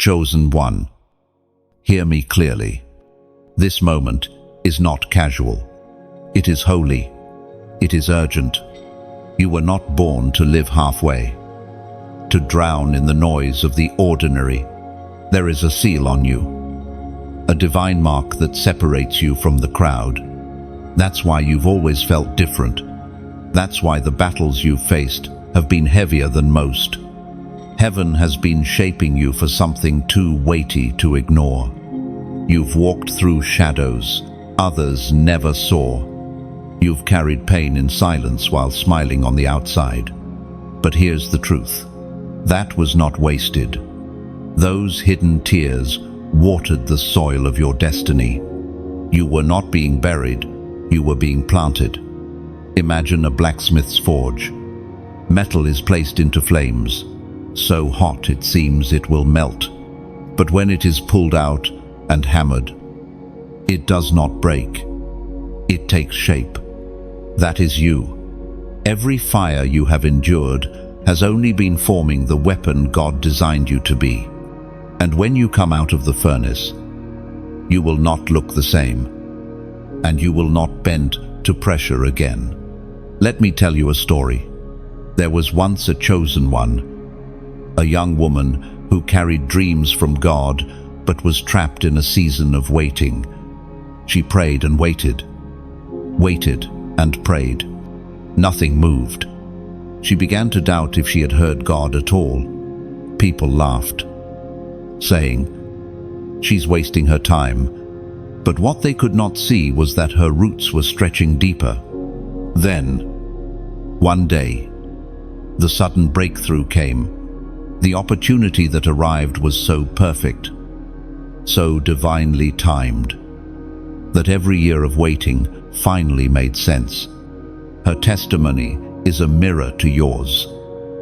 Chosen one, hear me clearly. This moment is not casual. It is holy. It is urgent. You were not born to live halfway, to drown in the noise of the ordinary. There is a seal on you, a divine mark that separates you from the crowd. That's why you've always felt different. That's why the battles you've faced have been heavier than most. Heaven has been shaping you for something too weighty to ignore. You've walked through shadows others never saw. You've carried pain in silence while smiling on the outside. But here's the truth. That was not wasted. Those hidden tears watered the soil of your destiny. You were not being buried, you were being planted. Imagine a blacksmith's forge. Metal is placed into flames, so hot it seems it will melt. But when it is pulled out and hammered, it does not break. It takes shape. That is you. Every fire you have endured has only been forming the weapon God designed you to be. And when you come out of the furnace, you will not look the same, and you will not bend to pressure again. Let me tell you a story. There was once a chosen one, a young woman who carried dreams from God but was trapped in a season of waiting. She prayed and waited and prayed. Nothing moved. She began to doubt if she had heard God at all. People laughed, saying, "She's wasting her time." But what they could not see was that her roots were stretching deeper. Then, one day, the sudden breakthrough came. The opportunity that arrived was so perfect, so divinely timed, that every year of waiting finally made sense. Her testimony is a mirror to yours.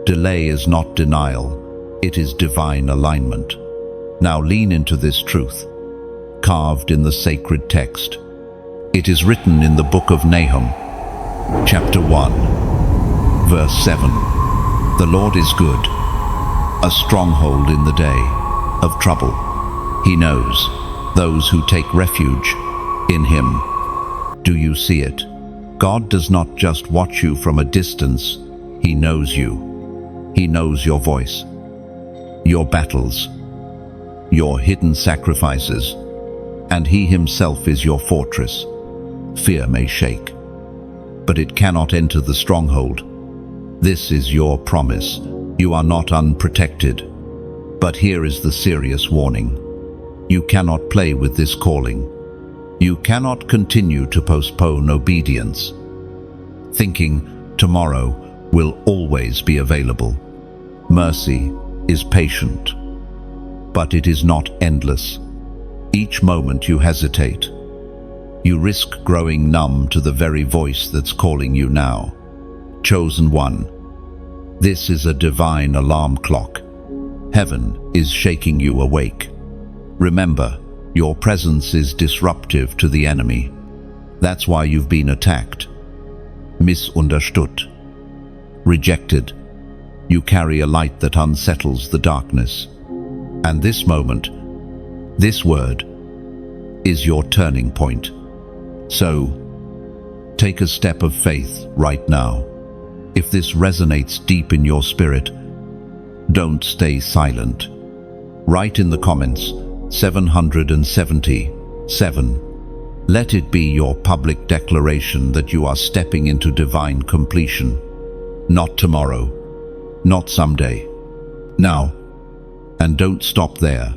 Delay is not denial, it is divine alignment. Now lean into this truth, carved in the sacred text. It is written in the book of Nahum, chapter 1, verse 7. The Lord is good, a stronghold in the day of trouble. He knows those who take refuge in Him. Do you see it? God does not just watch you from a distance. He knows you. He knows your voice, your battles, your hidden sacrifices, and He Himself is your fortress. Fear may shake, but it cannot enter the stronghold. This is your promise. You are not unprotected. But here is the serious warning. You cannot play with this calling. You cannot continue to postpone obedience, thinking tomorrow will always be available. Mercy is patient, but it is not endless. Each moment you hesitate, you risk growing numb to the very voice that's calling you now. Chosen one, this is a divine alarm clock. Heaven is shaking you awake. Remember, your presence is disruptive to the enemy. That's why you've been attacked, misunderstood, rejected. You carry a light that unsettles the darkness. And this moment, this word, is your turning point. So, take a step of faith right now. If this resonates deep in your spirit, don't stay silent. Write in the comments 777. Let it be your public declaration that you are stepping into divine completion. Not tomorrow, not someday. Now. And don't stop there.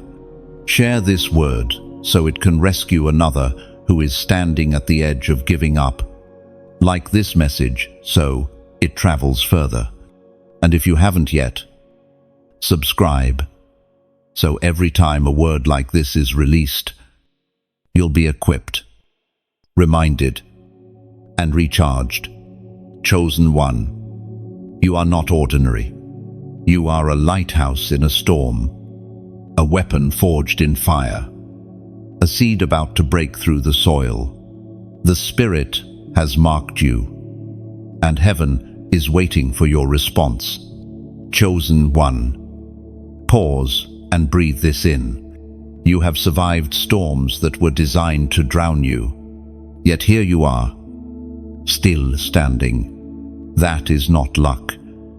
Share this word so it can rescue another who is standing at the edge of giving up. Like this message so it travels further. And if you haven't yet, subscribe. So every time a word like this is released, you'll be equipped, reminded, and recharged. Chosen one, you are not ordinary. You are a lighthouse in a storm, a weapon forged in fire, a seed about to break through the soil. The Spirit has marked you, and heaven is waiting for your response. Chosen one, pause and breathe this in. You have survived storms that were designed to drown you. Yet here you are, still standing. That is not luck.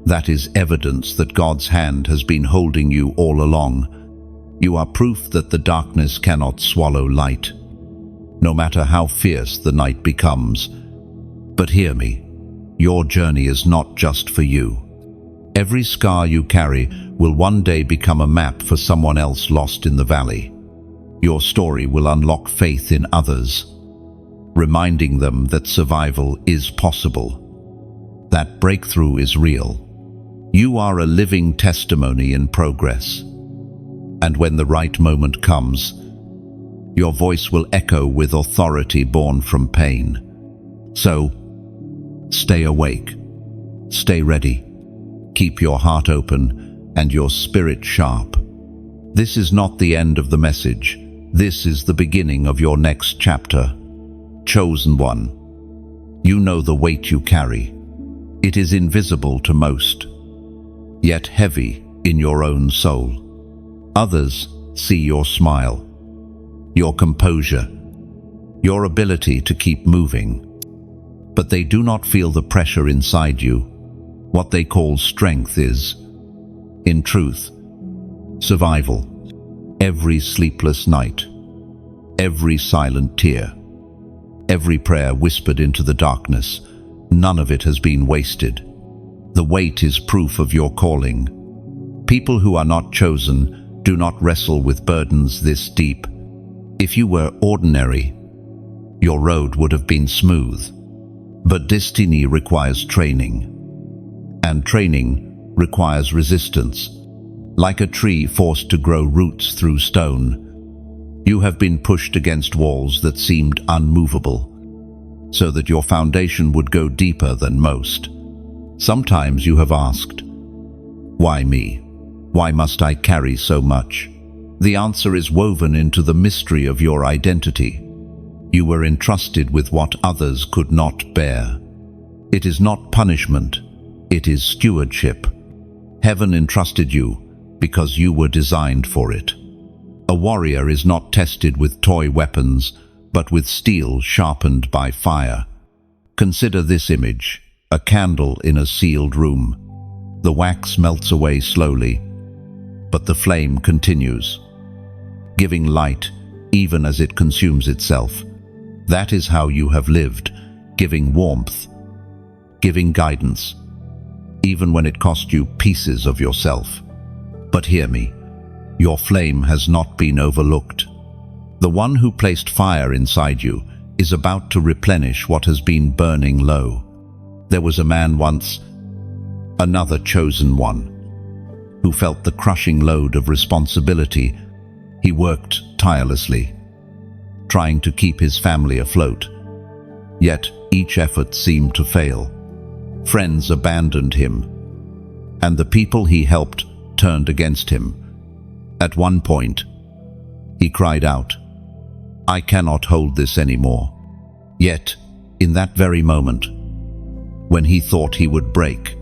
That is evidence that God's hand has been holding you all along. You are proof that the darkness cannot swallow light, no matter how fierce the night becomes. But hear me, your journey is not just for you. Every scar you carry will one day become a map for someone else lost in the valley. Your story will unlock faith in others, reminding them that survival is possible, that breakthrough is real. You are a living testimony in progress. And when the right moment comes, your voice will echo with authority born from pain. So, stay awake, stay ready, keep your heart open and your spirit sharp. This is not the end of the message. This is the beginning of your next chapter. Chosen one, you know the weight you carry. It is invisible to most, yet heavy in your own soul. Others see your smile, your composure, your ability to keep moving, but they do not feel the pressure inside you. What they call strength is, in truth, survival. Every sleepless night, every silent tear, every prayer whispered into the darkness, none of it has been wasted. The weight is proof of your calling. People who are not chosen do not wrestle with burdens this deep. If you were ordinary, your road would have been smooth. But destiny requires training, and training requires resistance. Like a tree forced to grow roots through stone, you have been pushed against walls that seemed unmovable, so that your foundation would go deeper than most. Sometimes you have asked, why me? Why must I carry so much? The answer is woven into the mystery of your identity. You were entrusted with what others could not bear. It is not punishment, it is stewardship. Heaven entrusted you because you were designed for it. A warrior is not tested with toy weapons, but with steel sharpened by fire. Consider this image, a candle in a sealed room. The wax melts away slowly, but the flame continues, giving light even as it consumes itself. That is how you have lived, giving warmth, giving guidance, even when it cost you pieces of yourself. But hear me, your flame has not been overlooked. The one who placed fire inside you is about to replenish what has been burning low. There was a man once, another chosen one, who felt the crushing load of responsibility. He worked tirelessly, trying to keep his family afloat. Yet each effort seemed to fail. Friends abandoned him, and the people he helped turned against him. At one point, he cried out, "I cannot hold this anymore." Yet, in that very moment, when he thought he would break,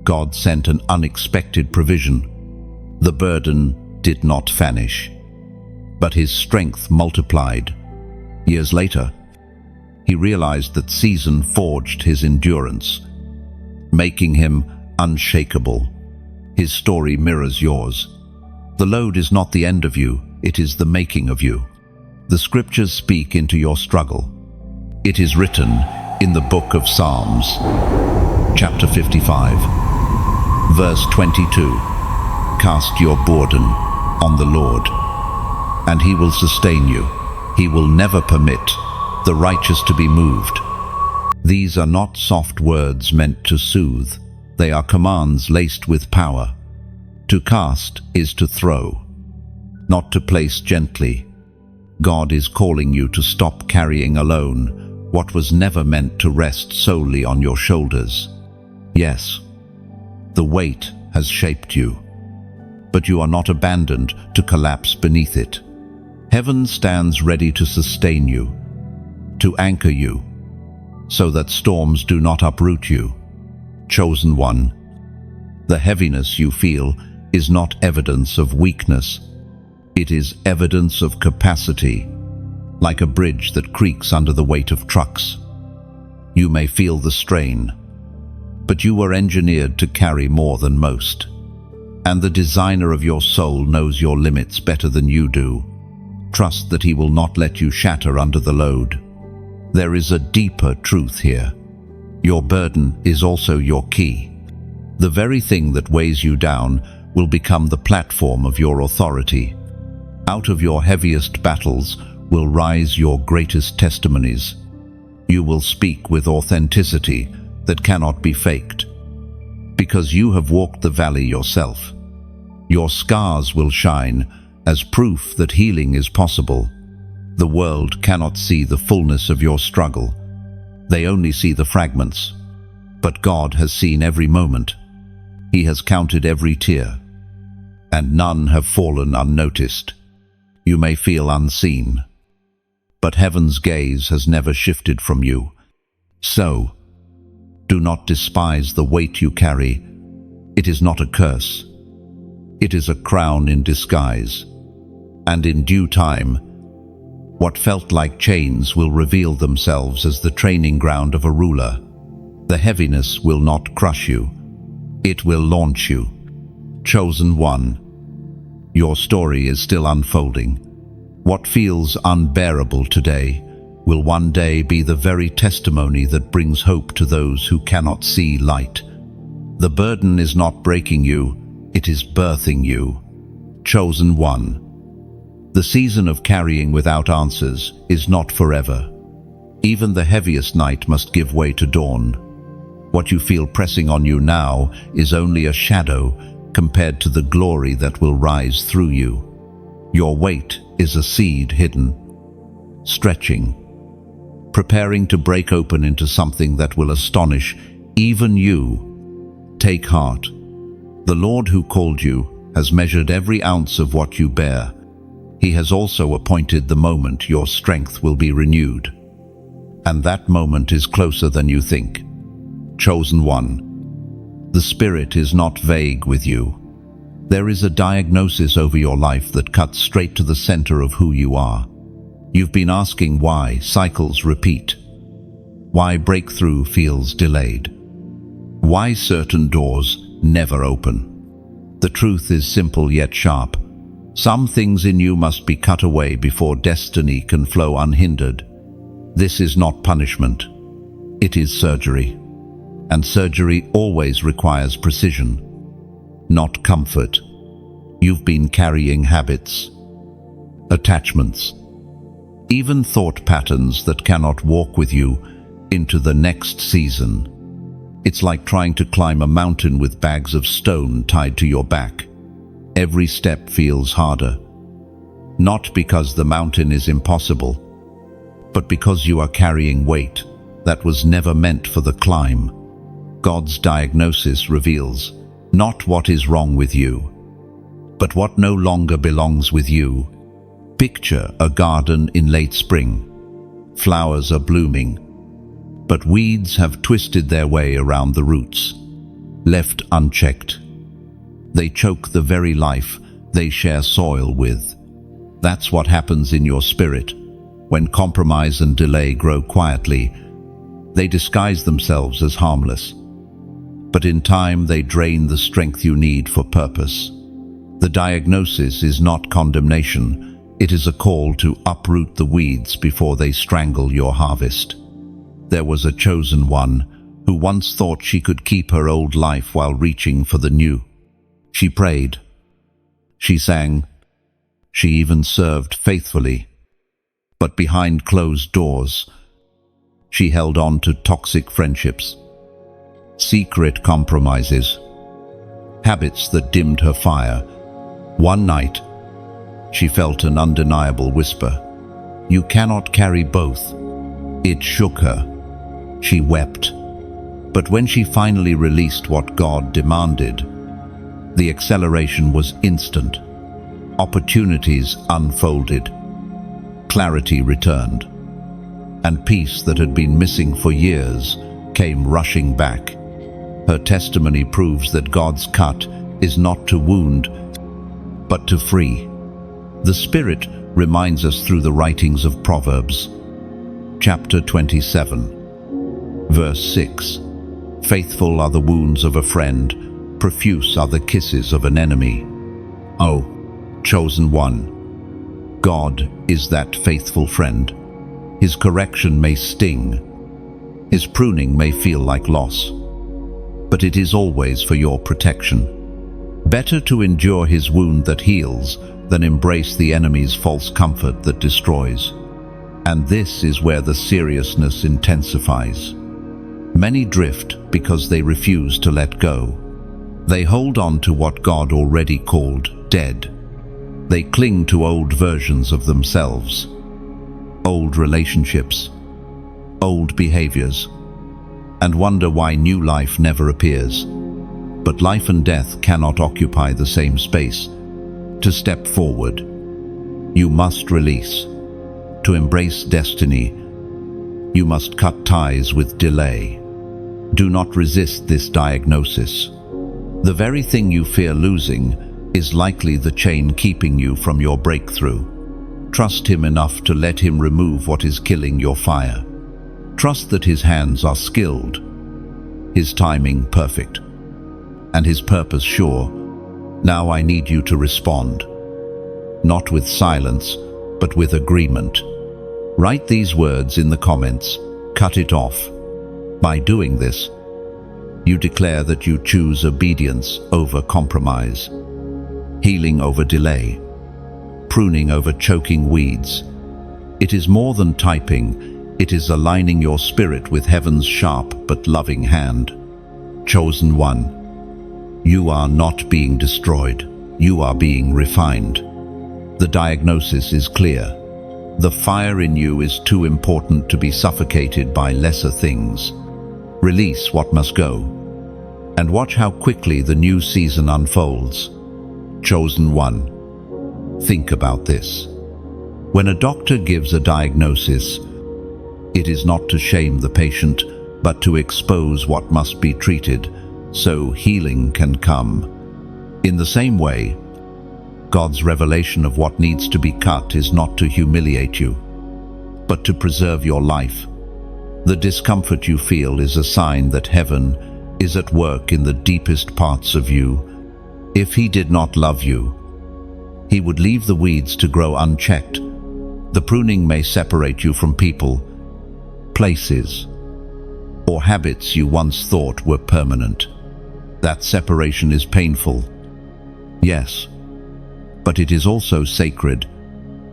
God sent an unexpected provision. The burden did not vanish, but his strength multiplied. Years later, he realized that season forged his endurance, making him unshakable. His story mirrors yours. The load is not the end of you, it is the making of you. The scriptures speak into your struggle. It is written in the book of Psalms, chapter 55, verse 22, "Cast your burden on the Lord, and he will sustain you. He will never permit the righteous to be moved." These are not soft words meant to soothe. They are commands laced with power. To cast is to throw, not to place gently. God is calling you to stop carrying alone what was never meant to rest solely on your shoulders. Yes, the weight has shaped you, but you are not abandoned to collapse beneath it. Heaven stands ready to sustain you, to anchor you, so that storms do not uproot you. Chosen one, the heaviness you feel is not evidence of weakness. It is evidence of capacity, like a bridge that creaks under the weight of trucks. You may feel the strain, but you were engineered to carry more than most. And the designer of your soul knows your limits better than you do. Trust that he will not let you shatter under the load. There is a deeper truth here. Your burden is also your key. The very thing that weighs you down will become the platform of your authority. Out of your heaviest battles will rise your greatest testimonies. You will speak with authenticity that cannot be faked. Because you have walked the valley yourself. Your scars will shine as proof that healing is possible. The world cannot see the fullness of your struggle. They only see the fragments. But God has seen every moment. He has counted every tear. And none have fallen unnoticed. You may feel unseen, but heaven's gaze has never shifted from you. So, do not despise the weight you carry. It is not a curse. It is a crown in disguise. And in due time, what felt like chains will reveal themselves as the training ground of a ruler. The heaviness will not crush you. It will launch you. Chosen one. Your story is still unfolding. What feels unbearable today will one day be the very testimony that brings hope to those who cannot see light. The burden is not breaking you, it is birthing you. Chosen one. The season of carrying without answers is not forever. Even the heaviest night must give way to dawn. What you feel pressing on you now is only a shadow compared to the glory that will rise through you. Your weight is a seed hidden, stretching, preparing to break open into something that will astonish even you. Take heart. The Lord who called you has measured every ounce of what you bear. He has also appointed the moment your strength will be renewed. And that moment is closer than you think. Chosen one. The Spirit is not vague with you. There is a diagnosis over your life that cuts straight to the center of who you are. You've been asking why cycles repeat, why breakthrough feels delayed, why certain doors never open. The truth is simple yet sharp. Some things in you must be cut away before destiny can flow unhindered. This is not punishment. It is surgery. And surgery always requires precision, not comfort. You've been carrying habits, attachments, even thought patterns that cannot walk with you into the next season. It's like trying to climb a mountain with bags of stone tied to your back. Every step feels harder, not because the mountain is impossible, but because you are carrying weight that was never meant for the climb. God's diagnosis reveals not what is wrong with you, but what no longer belongs with you. Picture a garden in late spring. Flowers are blooming, but weeds have twisted their way around the roots. Left unchecked, they choke the very life they share soil with. That's what happens in your spirit. When compromise and delay grow quietly, they disguise themselves as harmless. But in time they drain the strength you need for purpose. The diagnosis is not condemnation. It is a call to uproot the weeds before they strangle your harvest. There was a chosen one who once thought she could keep her old life while reaching for the new. She prayed. She sang. She even served faithfully. But behind closed doors, she held on to toxic friendships, secret compromises, habits that dimmed her fire. One night, she felt an undeniable whisper. You cannot carry both. It shook her. She wept. But when she finally released what God demanded, the acceleration was instant. Opportunities unfolded. Clarity returned. And peace that had been missing for years came rushing back. Her testimony proves that God's cut is not to wound, but to free. The Spirit reminds us through the writings of Proverbs, chapter 27, verse 6. Faithful are the wounds of a friend, profuse are the kisses of an enemy. Oh, chosen one, God is that faithful friend. His correction may sting, His pruning may feel like loss, but it is always for your protection. Better to endure His wound that heals than embrace the enemy's false comfort that destroys. And this is where the seriousness intensifies. Many drift because they refuse to let go. They hold on to what God already called dead. They cling to old versions of themselves, old relationships, old behaviors, and wonder why new life never appears. But life and death cannot occupy the same space. To step forward, you must release. To embrace destiny, you must cut ties with delay. Do not resist this diagnosis. The very thing you fear losing is likely the chain keeping you from your breakthrough. Trust Him enough to let Him remove what is killing your fire. Trust that His hands are skilled, His timing perfect, and His purpose sure. Now I need you to respond, not with silence, but with agreement. Write these words in the comments. Cut it off. By doing this, you declare that you choose obedience over compromise, healing over delay, pruning over choking weeds. It is more than typing, it is aligning your spirit with heaven's sharp but loving hand. Chosen one, you are not being destroyed, you are being refined. The diagnosis is clear. The fire in you is too important to be suffocated by lesser things. Release what must go, and watch how quickly the new season unfolds. Chosen one, think about this. When a doctor gives a diagnosis, it is not to shame the patient, but to expose what must be treated, so healing can come. In the same way, God's revelation of what needs to be cut is not to humiliate you, but to preserve your life. The discomfort you feel is a sign that heaven is at work in the deepest parts of you. If He did not love you, He would leave the weeds to grow unchecked. The pruning may separate you from people, places, or habits you once thought were permanent. That separation is painful, yes, but it is also sacred.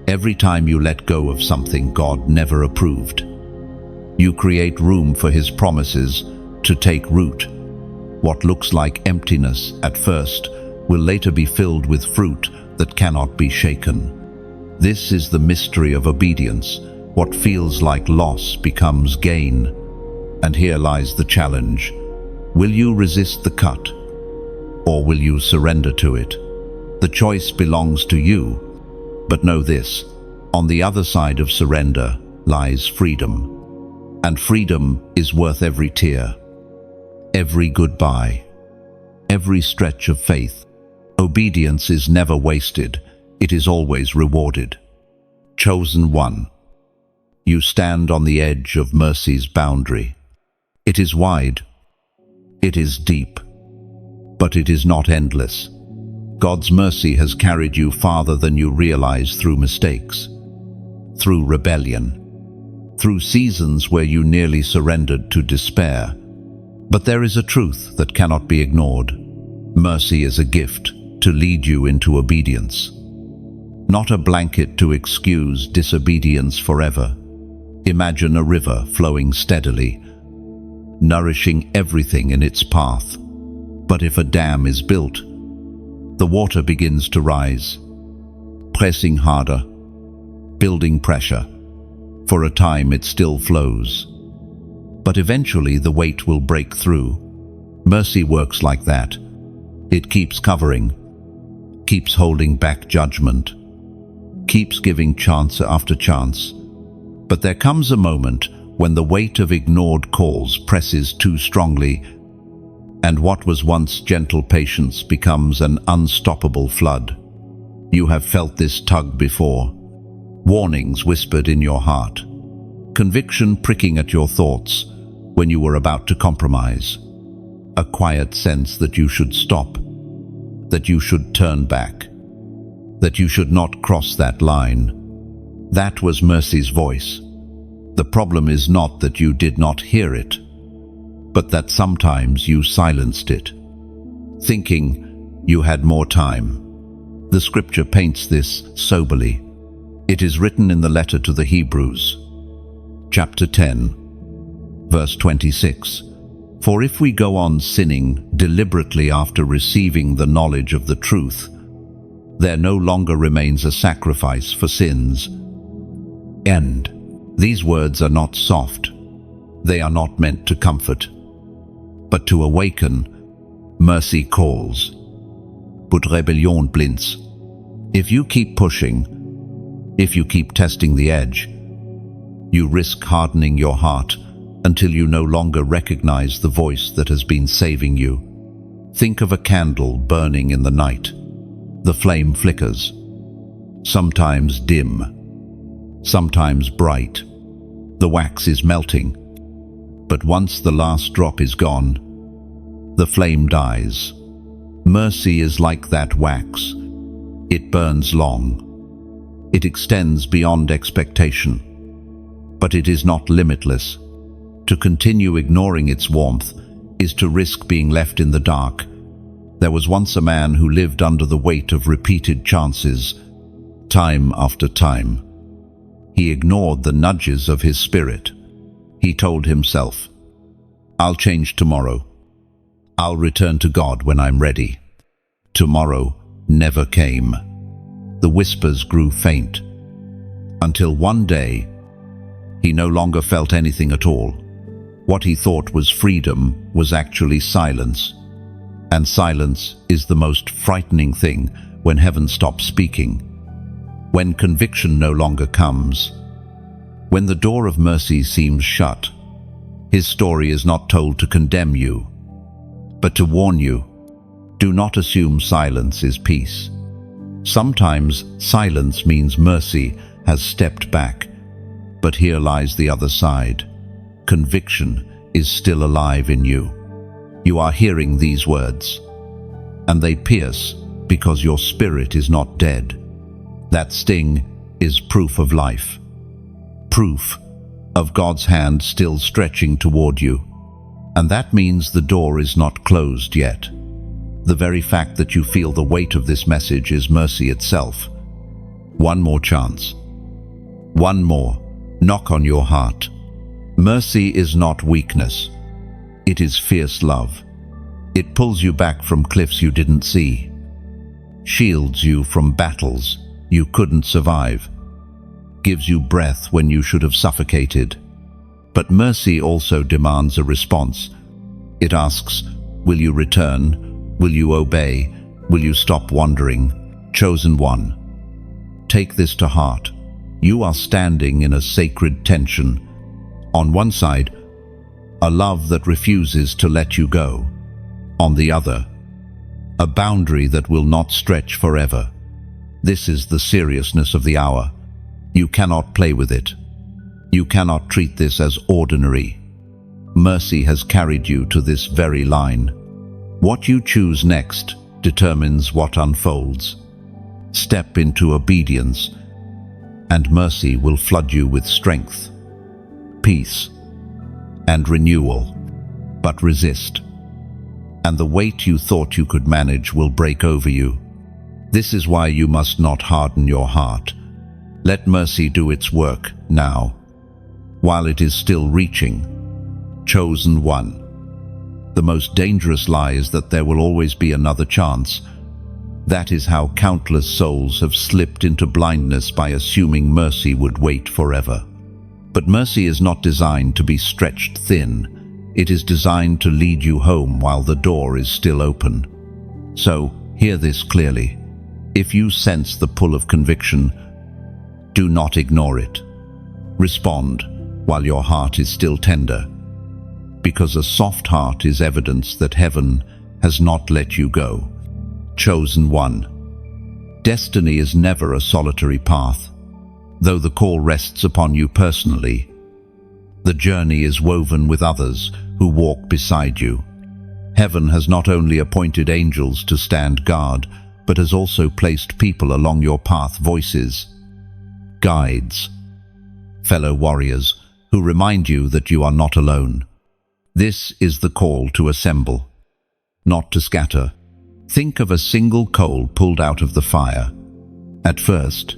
Every time you let go of something God never approved, you create room for His promises to take root. What looks like emptiness at first will later be filled with fruit that cannot be shaken. This is the mystery of obedience. What feels like loss becomes gain. And here lies the challenge. Will you resist the cut, or will you surrender to it? The choice belongs to you. But know this, on the other side of surrender lies freedom. And freedom is worth every tear, every goodbye, every stretch of faith. Obedience is never wasted, it is always rewarded. Chosen one, you stand on the edge of mercy's boundary. It is wide, it is deep, but it is not endless. God's mercy has carried you farther than you realize through mistakes, through rebellion, through seasons where you nearly surrendered to despair. But there is a truth that cannot be ignored. Mercy is a gift to lead you into obedience, not a blanket to excuse disobedience forever. Imagine a river flowing steadily, nourishing everything in its path. But if a dam is built, the water begins to rise, pressing harder, building pressure. For a time it still flows, but eventually the weight will break through. Mercy works like that. It keeps covering, keeps holding back judgment, keeps giving chance after chance. But there comes a moment when the weight of ignored calls presses too strongly. and what was once gentle patience becomes an unstoppable flood. You have felt this tug before. Warnings whispered in your heart. Conviction pricking at your thoughts when you were about to compromise. A quiet sense that you should stop, that you should turn back, that you should not cross that line. That was mercy's voice. The problem is not that you did not hear it, but that sometimes you silenced it, thinking you had more time. The scripture paints this soberly. It is written in the letter to the Hebrews, chapter 10, verse 26. For if we go on sinning deliberately after receiving the knowledge of the truth, there no longer remains a sacrifice for sins. End. These words are not soft. They are not meant to comfort, but to awaken. Mercy calls, but rebellion blinds. If you keep pushing, if you keep testing the edge, you risk hardening your heart until you no longer recognize the voice that has been saving you. Think of a candle burning in the night. The flame flickers, sometimes dim, sometimes bright. The wax is melting, but once the last drop is gone, the flame dies. Mercy is like that wax. It burns long. It extends beyond expectation, but it is not limitless. To continue ignoring its warmth is to risk being left in the dark. There was once a man who lived under the weight of repeated chances, time after time. He ignored the nudges of his spirit. He told himself, "I'll change tomorrow. I'll return to God when I'm ready." Tomorrow never came. The whispers grew faint, until one day he no longer felt anything at all. What he thought was freedom was actually silence. And silence is the most frightening thing when heaven stops speaking. When conviction no longer comes. When the door of mercy seems shut. His story is not told to condemn you, but to warn you. Do not assume silence is peace. Sometimes silence means mercy has stepped back, but here lies the other side. Conviction is still alive in you. You are hearing these words, and they pierce because your spirit is not dead. That sting is proof of life, proof of God's hand still stretching toward you. And that means the door is not closed yet. The very fact that you feel the weight of this message is mercy itself. One more chance. One more knock on your heart. Mercy is not weakness. It is fierce love. It pulls you back from cliffs you didn't see, shields you from battles you couldn't survive, gives you breath when you should have suffocated. But mercy also demands a response. It asks, will you return? Will you obey? Will you stop wandering? Chosen one, take this to heart. You are standing in a sacred tension. On one side, a love that refuses to let you go. On the other, a boundary that will not stretch forever. This is the seriousness of the hour. You cannot play with it. You cannot treat this as ordinary. Mercy has carried you to this very line. What you choose next determines what unfolds. Step into obedience, and mercy will flood you with strength, peace, and renewal. But resist, and the weight you thought you could manage will break over you. This is why you must not harden your heart. Let mercy do its work now, while it is still reaching. Chosen one. The most dangerous lie is that there will always be another chance. That is how countless souls have slipped into blindness by assuming mercy would wait forever. But mercy is not designed to be stretched thin. It is designed to lead you home while the door is still open. So, hear this clearly. If you sense the pull of conviction, do not ignore it. Respond while your heart is still tender. because a soft heart is evidence that heaven has not let you go. Chosen one. Destiny is never a solitary path. Though the call rests upon you personally, the journey is woven with others who walk beside you. Heaven has not only appointed angels to stand guard, but has also placed people along your path, voices, guides, fellow warriors who remind you that you are not alone. This is the call to assemble, not to scatter. Think of a single coal pulled out of the fire. At first,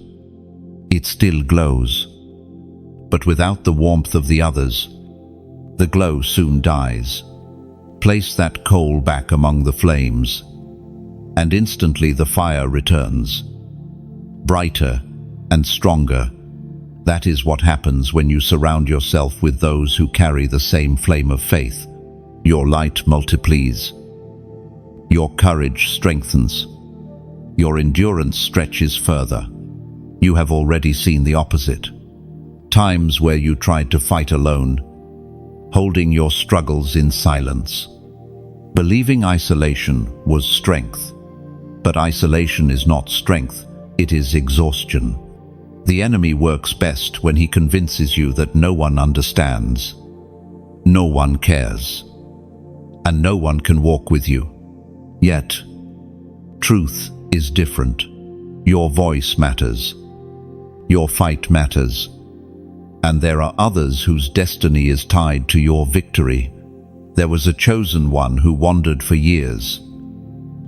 it still glows, but without the warmth of the others, the glow soon dies. Place that coal back among the flames, and instantly the fire returns, brighter and stronger. That is what happens when you surround yourself with those who carry the same flame of faith. Your light multiplies. Your courage strengthens. Your endurance stretches further. You have already seen the opposite. Times where you tried to fight alone, holding your struggles in silence, believing isolation was strength. But isolation is not strength, it is exhaustion. The enemy works best when he convinces you that no one understands, no one cares, and no one can walk with you. Yet, truth is different. Your voice matters. Your fight matters. And there are others whose destiny is tied to your victory. There was a chosen one who wandered for years,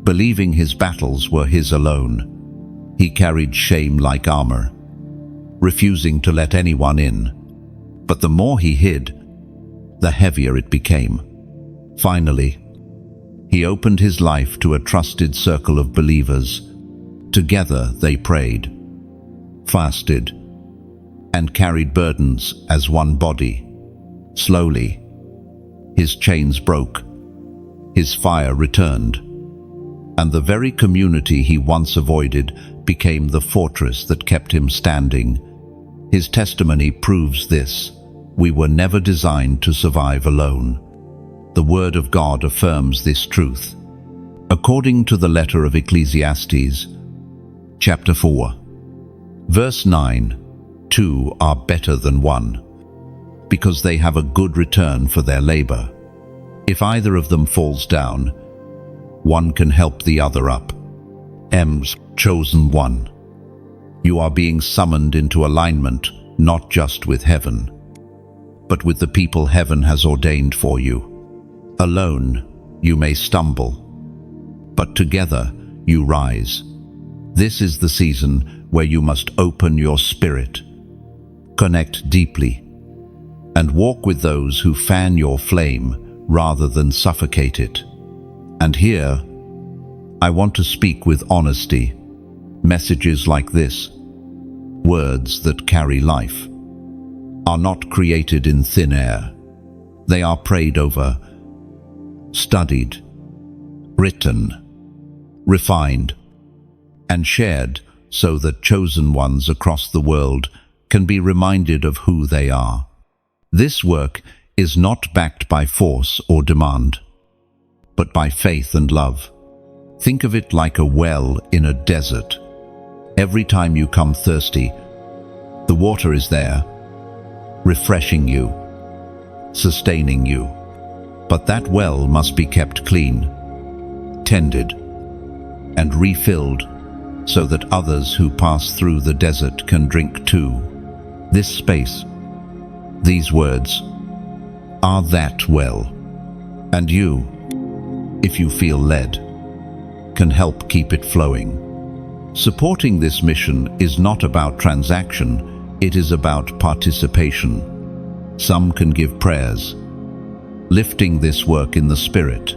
believing his battles were his alone. He carried shame like armor, refusing to let anyone in. But the more he hid, the heavier it became. Finally, he opened his life to a trusted circle of believers. Together they prayed, fasted, and carried burdens as one body. Slowly, his chains broke, his fire returned, and the very community he once avoided became the fortress that kept him standing. His testimony proves this. We were never designed to survive alone. The Word of God affirms this truth. According to the letter of Ecclesiastes, chapter 4, verse 9, 2 are better than one, because they have a good return for their labor. If either of them falls down, one can help the other up. M's chosen one. You are being summoned into alignment, not just with heaven, but with the people heaven has ordained for you. Alone, you may stumble, but together you rise. This is the season where you must open your spirit, connect deeply, and walk with those who fan your flame rather than suffocate it. And here, I want to speak with honesty. Messages like this, words that carry life, are not created in thin air. They are prayed over, studied, written, refined, and shared so that chosen ones across the world can be reminded of who they are. This work is not backed by force or demand, but by faith and love. Think of it like a well in a desert. Every time you come thirsty, the water is there, refreshing you, sustaining you. But that well must be kept clean, tended, and refilled so that others who pass through the desert can drink too. This space, these words, are that well. And you, if you feel led, can help keep it flowing. Supporting this mission is not about transaction, it is about participation. Some can give prayers, lifting this work in the Spirit.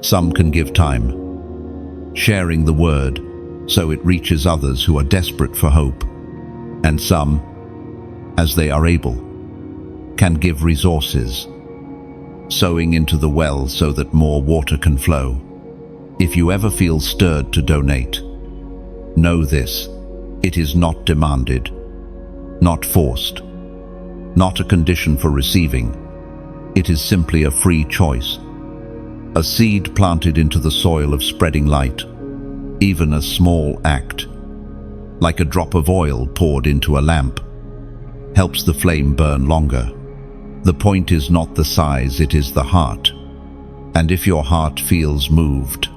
Some can give time, sharing the word so it reaches others who are desperate for hope. And some, as they are able, can give resources, sowing into the well so that more water can flow. If you ever feel stirred to donate, know this: it is not demanded, not forced, not a condition for receiving. It is simply a free choice. A seed planted into the soil of spreading light. Even a small act, like a drop of oil poured into a lamp, helps the flame burn longer. The point is not the size, it is the heart. And if your heart feels moved,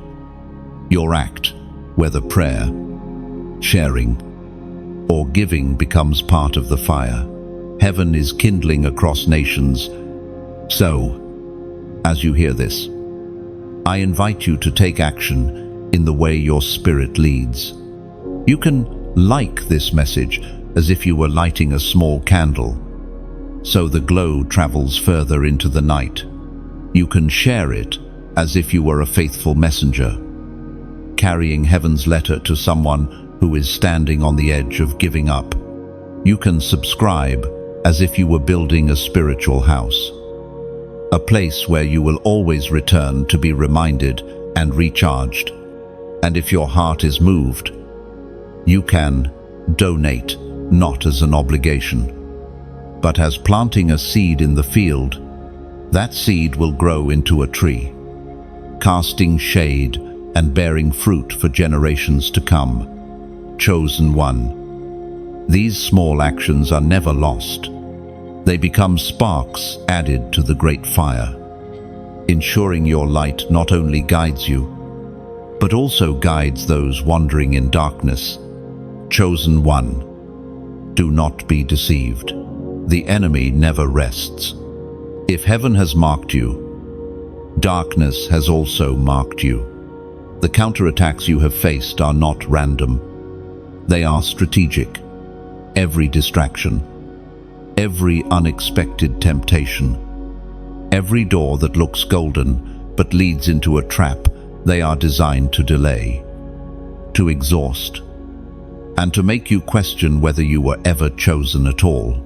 your act, whether prayer, sharing, or giving, becomes part of the fire. Heaven is kindling across nations. So, as you hear this, I invite you to take action in the way your spirit leads. You can like this message as if you were lighting a small candle, so the glow travels further into the night. You can share it as if you were a faithful messenger, carrying heaven's letter to someone who is standing on the edge of giving up. You can subscribe as if you were building a spiritual house, a place where you will always return to be reminded and recharged. And if your heart is moved, you can donate, not as an obligation, but as planting a seed in the field. That seed will grow into a tree, casting shade and bearing fruit for generations to come. Chosen one. These small actions are never lost. They become sparks added to the great fire, ensuring your light not only guides you, but also guides those wandering in darkness. Chosen one. Do not be deceived. The enemy never rests. If heaven has marked you, darkness has also marked you. The counterattacks you have faced are not random. They are strategic. Every distraction, every unexpected temptation, every door that looks golden but leads into a trap, they are designed to delay, to exhaust, and to make you question whether you were ever chosen at all.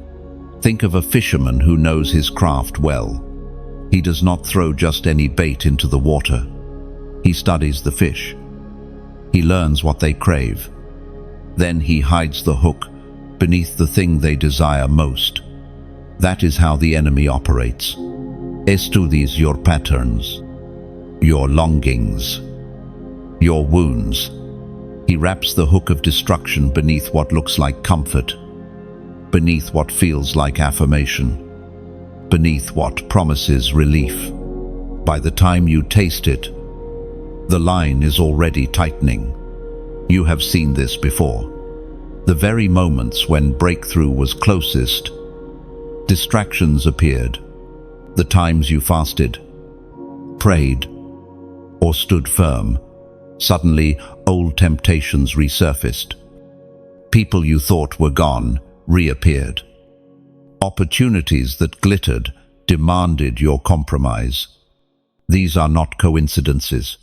Think of a fisherman who knows his craft well. He does not throw just any bait into the water. He studies the fish. He learns what they crave. Then he hides the hook beneath the thing they desire most. That is how the enemy operates. Studies your patterns, your longings, your wounds. He wraps the hook of destruction beneath what looks like comfort, beneath what feels like affirmation, beneath what promises relief. By the time you taste it, the line is already tightening. You have seen this before. The very moments when breakthrough was closest, distractions appeared. The times you fasted, prayed, or stood firm, suddenly old temptations resurfaced. People you thought were gone reappeared. Opportunities that glittered demanded your compromise. These are not coincidences.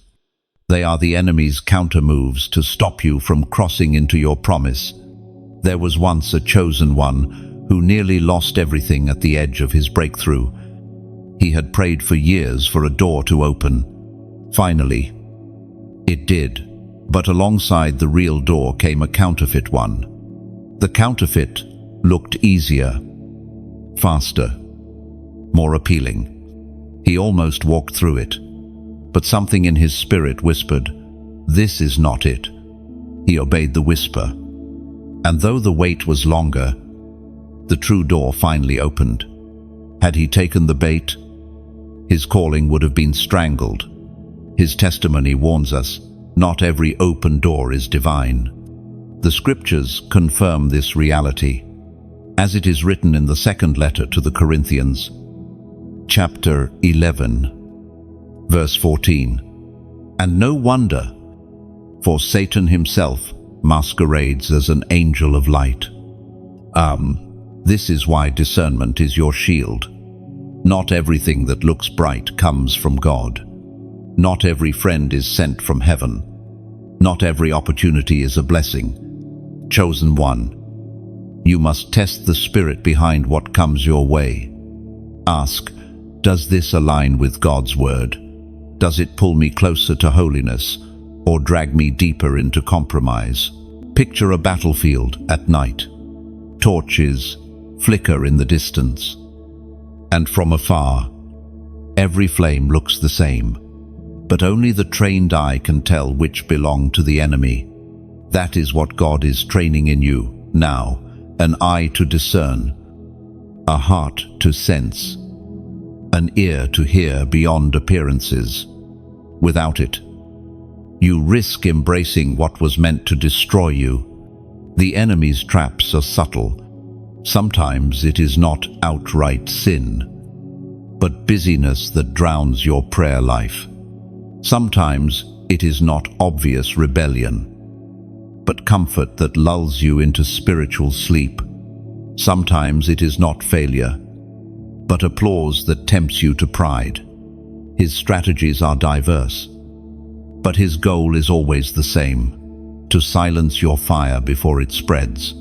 They are the enemy's countermoves to stop you from crossing into your promise. There was once a chosen one who nearly lost everything at the edge of his breakthrough. He had prayed for years for a door to open. Finally, it did. But alongside the real door came a counterfeit one. The counterfeit looked easier, faster, more appealing. He almost walked through it, but something in his spirit whispered, "This is not it." He obeyed the whisper, and though the wait was longer, the true door finally opened. Had he taken the bait, his calling would have been strangled. His testimony warns us, not every open door is divine. The scriptures confirm this reality, as it is written in the second letter to the Corinthians, chapter 11, verse 14. And no wonder, for Satan himself masquerades as an angel of light. This is why discernment is your shield. Not everything that looks bright comes from God. Not every friend is sent from heaven. Not every opportunity is a blessing. Chosen one. You must test the spirit behind what comes your way. Ask, does this align with God's word? Does it pull me closer to holiness or drag me deeper into compromise? Picture a battlefield at night. Torches flicker in the distance, and from afar, Every flame looks the same, but only the trained eye can tell which belong to the enemy. That is what God is training in you now, an eye to discern, a heart to sense, an ear to hear beyond appearances. Without it, you risk embracing what was meant to destroy you. The enemy's traps are subtle. Sometimes it is not outright sin, but busyness that drowns your prayer life. Sometimes it is not obvious rebellion, but comfort that lulls you into spiritual sleep. Sometimes it is not failure, but applause that tempts you to pride. His strategies are diverse, but his goal is always the same: to silence your fire before it spreads.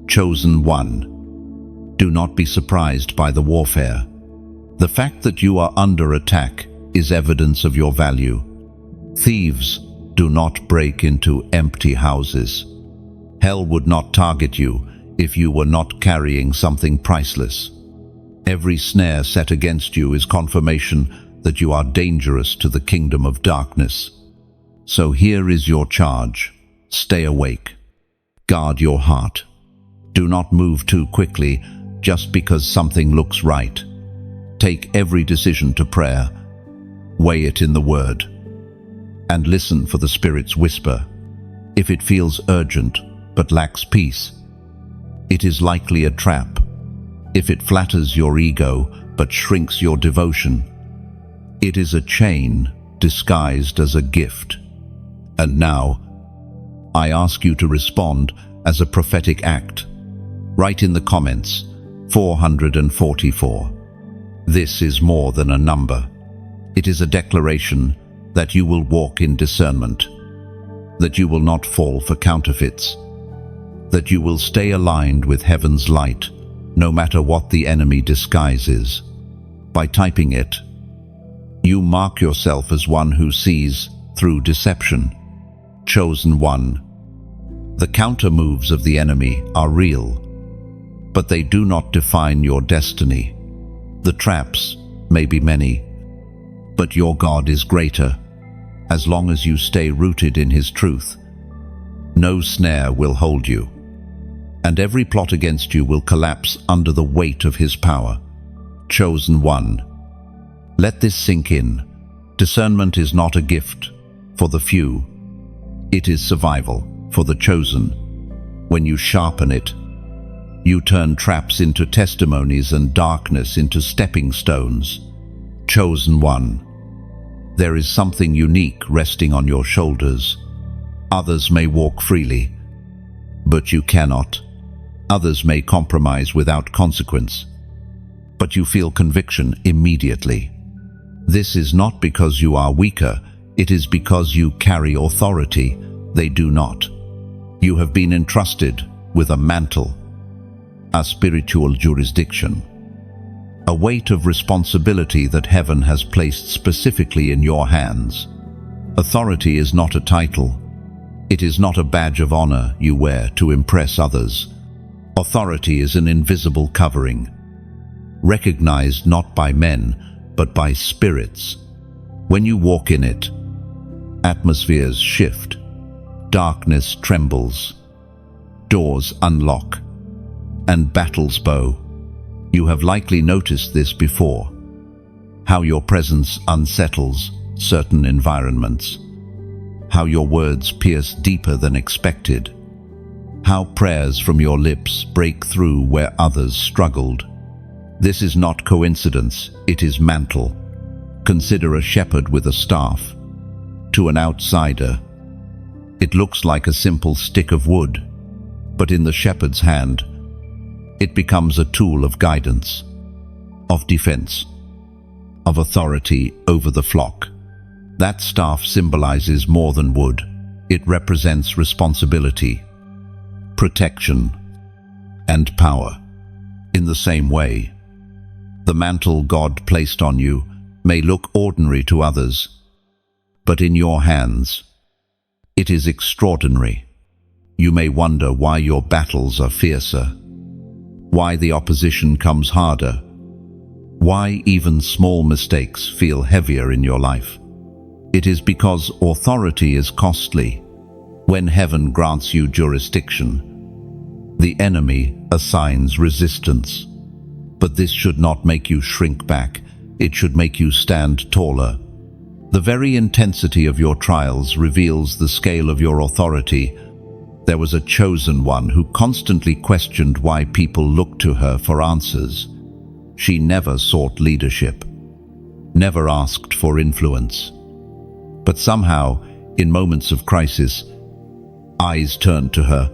Chosen one, do not be surprised by the warfare. The fact that you are under attack is evidence of your value. Thieves do not break into empty houses. Hell would not target you if you were not carrying something priceless. Every snare set against you is confirmation that you are dangerous to the kingdom of darkness. So here is your charge. Stay awake. Guard your heart. Do not move too quickly just because something looks right. Take every decision to prayer. Weigh it in the Word. And listen for the Spirit's whisper. If it feels urgent but lacks peace, it is likely a trap. If it flatters your ego but shrinks your devotion, it is a chain disguised as a gift. And now, I ask you to respond as a prophetic act. Write in the comments, 444. This is more than a number. It is a declaration that you will walk in discernment, that you will not fall for counterfeits, that you will stay aligned with heaven's light, no matter what the enemy disguises. By typing it, you mark yourself as one who sees through deception. Chosen one. The counter moves of the enemy are real, but they do not define your destiny. The traps may be many, but your God is greater. As long as you stay rooted in His truth, no snare will hold you, and every plot against you will collapse under the weight of His power. Chosen one. Let this sink in. Discernment is not a gift for the few. It is survival for the chosen. When you sharpen it, you turn traps into testimonies and darkness into stepping stones. Chosen one. There is something unique resting on your shoulders. Others may walk freely, but you cannot. Others may compromise without consequence, but you feel conviction immediately. This is not because you are weaker, it is because you carry authority. They do not. You have been entrusted with a mantle, a spiritual jurisdiction, a weight of responsibility that heaven has placed specifically in your hands. Authority is not a title. It is not a badge of honor you wear to impress others. Authority is an invisible covering, recognized not by men, but by spirits. When you walk in it, atmospheres shift, darkness trembles, doors unlock, and battles bow. You have likely noticed this before, how your presence unsettles certain environments, how your words pierce deeper than expected, how prayers from your lips break through where others struggled. This is not coincidence, it is mantle. Consider a shepherd with a staff. To an outsider, it looks like a simple stick of wood, but in the shepherd's hand, it becomes a tool of guidance, of defense, of authority over the flock. That staff symbolizes more than wood. It represents responsibility, protection, and power. In the same way, the mantle God placed on you may look ordinary to others, but in your hands, it is extraordinary. You may wonder why your battles are fiercer, why the opposition comes harder, Why even small mistakes feel heavier in your life? It is because authority is costly. When heaven grants you jurisdiction, the enemy assigns resistance. But this should not make you shrink back. It should make you stand taller. The very intensity of your trials reveals the scale of your authority. There was a chosen one who constantly questioned why people looked to her for answers. She never sought leadership, never asked for influence. But somehow, in moments of crisis, eyes turned to her.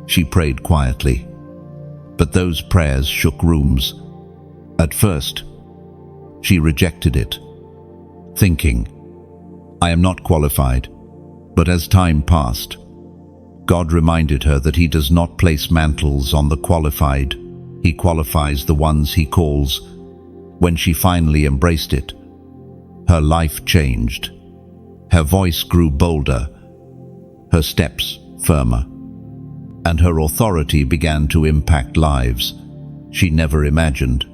She prayed quietly. But those prayers shook rooms. At first, she rejected it, thinking, "I am not qualified." But as time passed, God reminded her that He does not place mantles on the qualified. He qualifies the ones He calls. When she finally embraced it, her life changed. Her voice grew bolder, her steps firmer, and her authority began to impact lives she never imagined.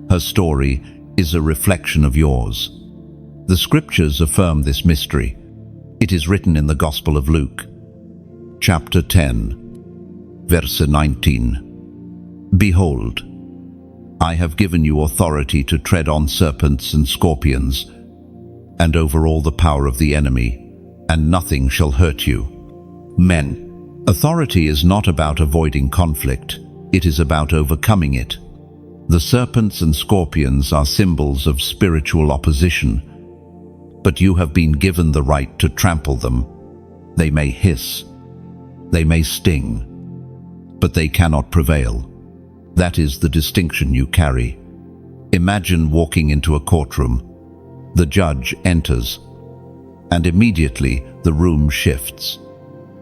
Her story is a reflection of yours. The scriptures affirm this mystery. It is written in the Gospel of Luke, chapter 10, verse 19. "Behold, I have given you authority to tread on serpents and scorpions, and over all the power of the enemy, and nothing shall hurt you." Men, authority is not about avoiding conflict, it is about overcoming it. The serpents and scorpions are symbols of spiritual opposition, but you have been given the right to trample them. They may hiss, they may sting, but they cannot prevail. That is the distinction you carry. Imagine walking into a courtroom. The judge enters, and immediately the room shifts,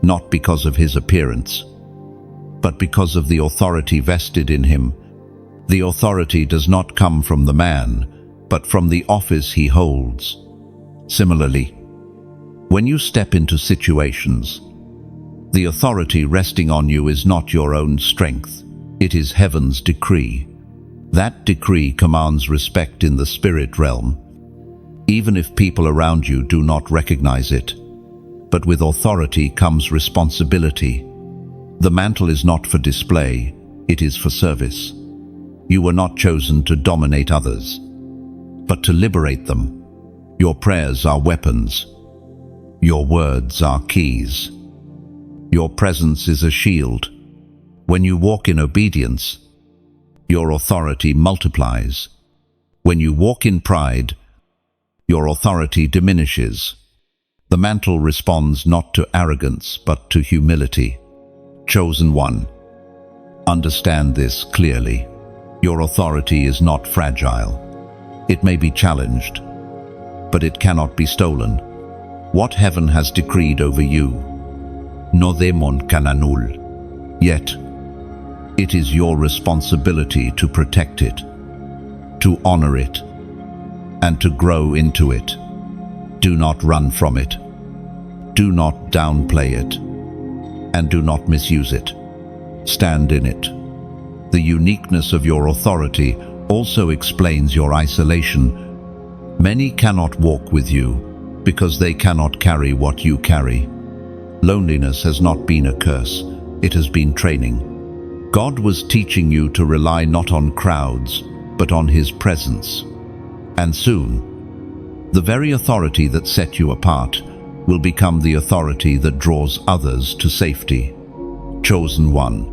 not because of his appearance, but because of the authority vested in him. The authority does not come from the man, but from the office he holds. Similarly, when you step into situations, the authority resting on you is not your own strength. It is heaven's decree. That decree commands respect in the spirit realm, even if people around you do not recognize it. But with authority comes responsibility. The mantle is not for display, it is for service. You were not chosen to dominate others, but to liberate them. Your prayers are weapons. Your words are keys. Your presence is a shield. When you walk in obedience, your authority multiplies. When you walk in pride, your authority diminishes. The mantle responds not to arrogance, but to humility. Chosen one, understand this clearly. Your authority is not fragile. It may be challenged, but it cannot be stolen. What heaven has decreed over you, no demon can annul. Yet, it is your responsibility to protect it, to honor it, and to grow into it. Do not run from it. Do not downplay it, and do not misuse it. Stand in it. The uniqueness of your authority also explains your isolation. Many cannot walk with you because they cannot carry what you carry. Loneliness has not been a curse, it has been training. God was teaching you to rely not on crowds, but on His presence. And soon, the very authority that set you apart will become the authority that draws others to safety. Chosen one,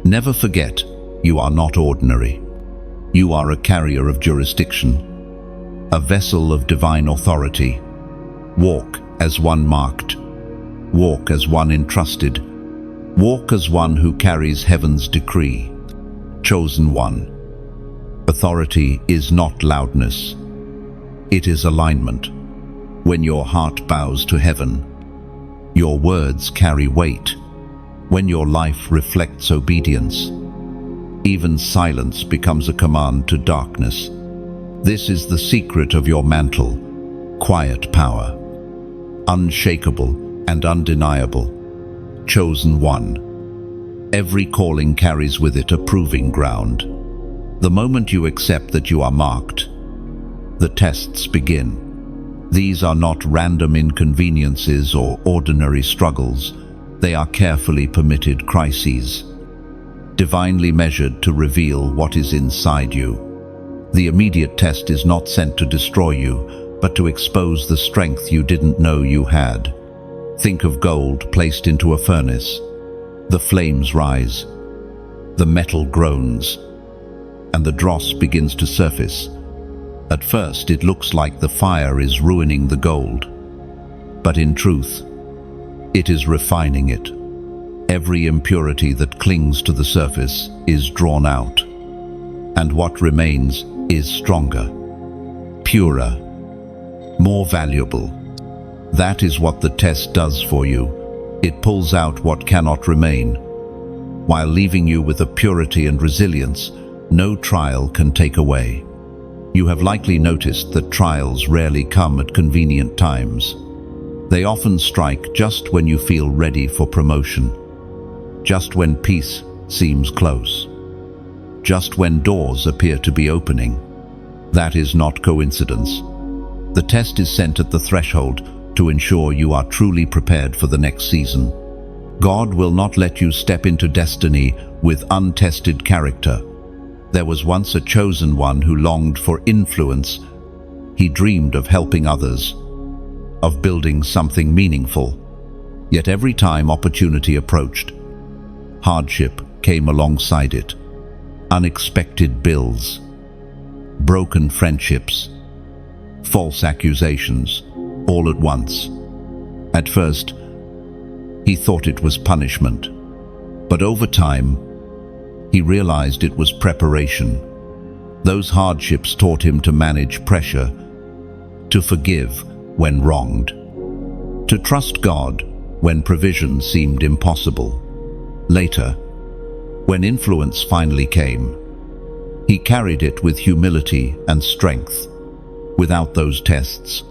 never forget, you are not ordinary. You are a carrier of jurisdiction, a vessel of divine authority. Walk as one marked. Walk as one entrusted. Walk as one who carries heaven's decree. Chosen one. Authority is not loudness. It is alignment. When your heart bows to heaven, your words carry weight. When your life reflects obedience, even silence becomes a command to darkness. This is the secret of your mantle. Quiet power. Unshakable and undeniable. Chosen one. Every calling carries with it a proving ground. The moment you accept that you are marked, the tests begin. These are not random inconveniences or ordinary struggles. They are carefully permitted crises, divinely measured to reveal what is inside you. The immediate test is not sent to destroy you, but to expose the strength you didn't know you had. Think of gold placed into a furnace. The flames rise, the metal groans, and the dross begins to surface. At first, it looks like the fire is ruining the gold, but in truth, it is refining it. Every impurity that clings to the surface is drawn out, and what remains is stronger, purer, more valuable. That is what the test does for you. It pulls out what cannot remain, while leaving you with a purity and resilience no trial can take away. You have likely noticed that trials rarely come at convenient times. They often strike just when you feel ready for promotion, just when peace seems close, just when doors appear to be opening. That is not coincidence. The test is sent at the threshold to ensure you are truly prepared for the next season. God will not let you step into destiny with untested character. There was once a chosen one who longed for influence. He dreamed of helping others, of building something meaningful. Yet every time opportunity approached, hardship came alongside it. Unexpected bills, broken friendships, false accusations, all at once. At first, he thought it was punishment, but over time, he realized it was preparation. Those hardships taught him to manage pressure, to forgive when wronged, to trust God when provision seemed impossible. Later, when influence finally came, he carried it with humility and strength. Without those tests,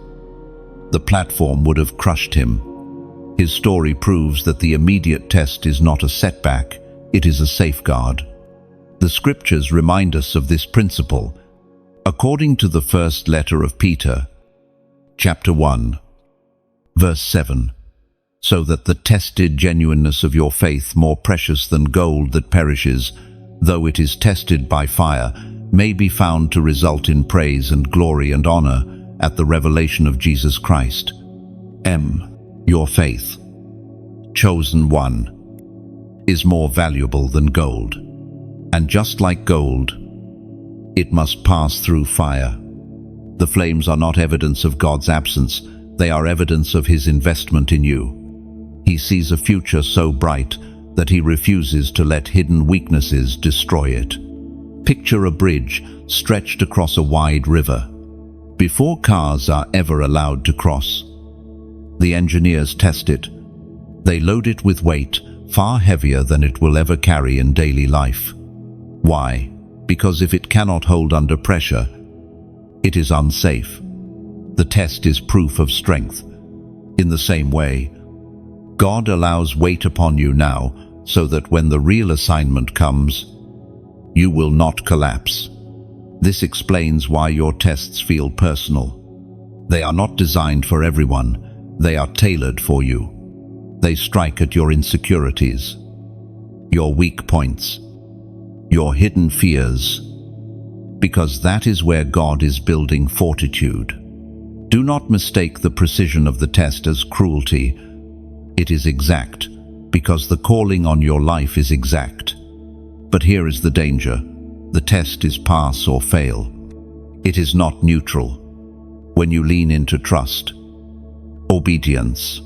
the platform would have crushed him. His story proves that the immediate test is not a setback, it is a safeguard. The scriptures remind us of this principle. According to the first letter of Peter, chapter 1, verse 7, so that the tested genuineness of your faith, more precious than gold that perishes, though it is tested by fire, may be found to result in praise and glory and honor at the revelation of Jesus Christ. Your faith, chosen one, is more valuable than gold. And just like gold, it must pass through fire. The flames are not evidence of God's absence, they are evidence of His investment in you. He sees a future so bright that He refuses to let hidden weaknesses destroy it. Picture a bridge stretched across a wide river. Before cars are ever allowed to cross, the engineers test it. They load it with weight far heavier than it will ever carry in daily life. Why? Because if it cannot hold under pressure, it is unsafe. The test is proof of strength. In the same way, God allows weight upon you now so that when the real assignment comes, you will not collapse. This explains why your tests feel personal. They are not designed for everyone. They are tailored for you. They strike at your insecurities, your weak points, your hidden fears, because that is where God is building fortitude. Do not mistake the precision of the test as cruelty. It is exact, because the calling on your life is exact. But here is the danger. The test is pass or fail. It is not neutral. When you lean into trust, obedience,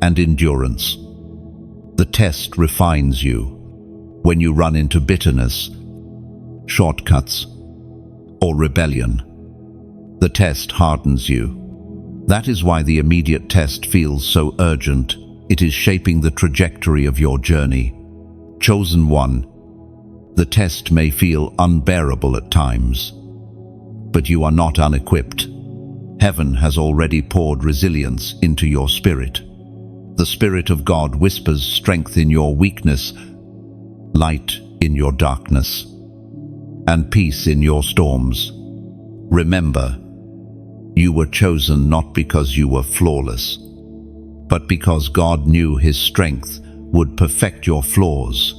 and endurance, the test refines you. When you run into bitterness, shortcuts, or rebellion, the test hardens you. That is why the immediate test feels so urgent. It is shaping the trajectory of your journey. Chosen one, the test may feel unbearable at times, but you are not unequipped. Heaven has already poured resilience into your spirit. The Spirit of God whispers strength in your weakness, light in your darkness. and peace in your storms. Remember, you were chosen not because you were flawless, but because God knew His strength would perfect your flaws.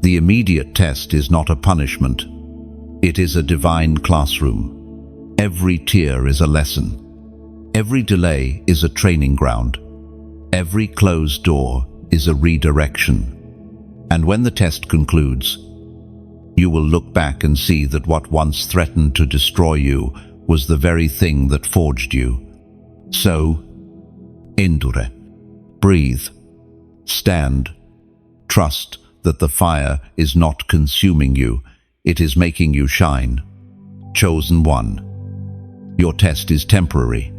The immediate test is not a punishment. It is a divine classroom. Every tear is a lesson. Every delay is a training ground. Every closed door is a redirection. And when the test concludes, you will look back and see that what once threatened to destroy you was the very thing that forged you. So, endure. Breathe. Stand. Trust that the fire is not consuming you. It is making you shine. Chosen one. Your test is temporary,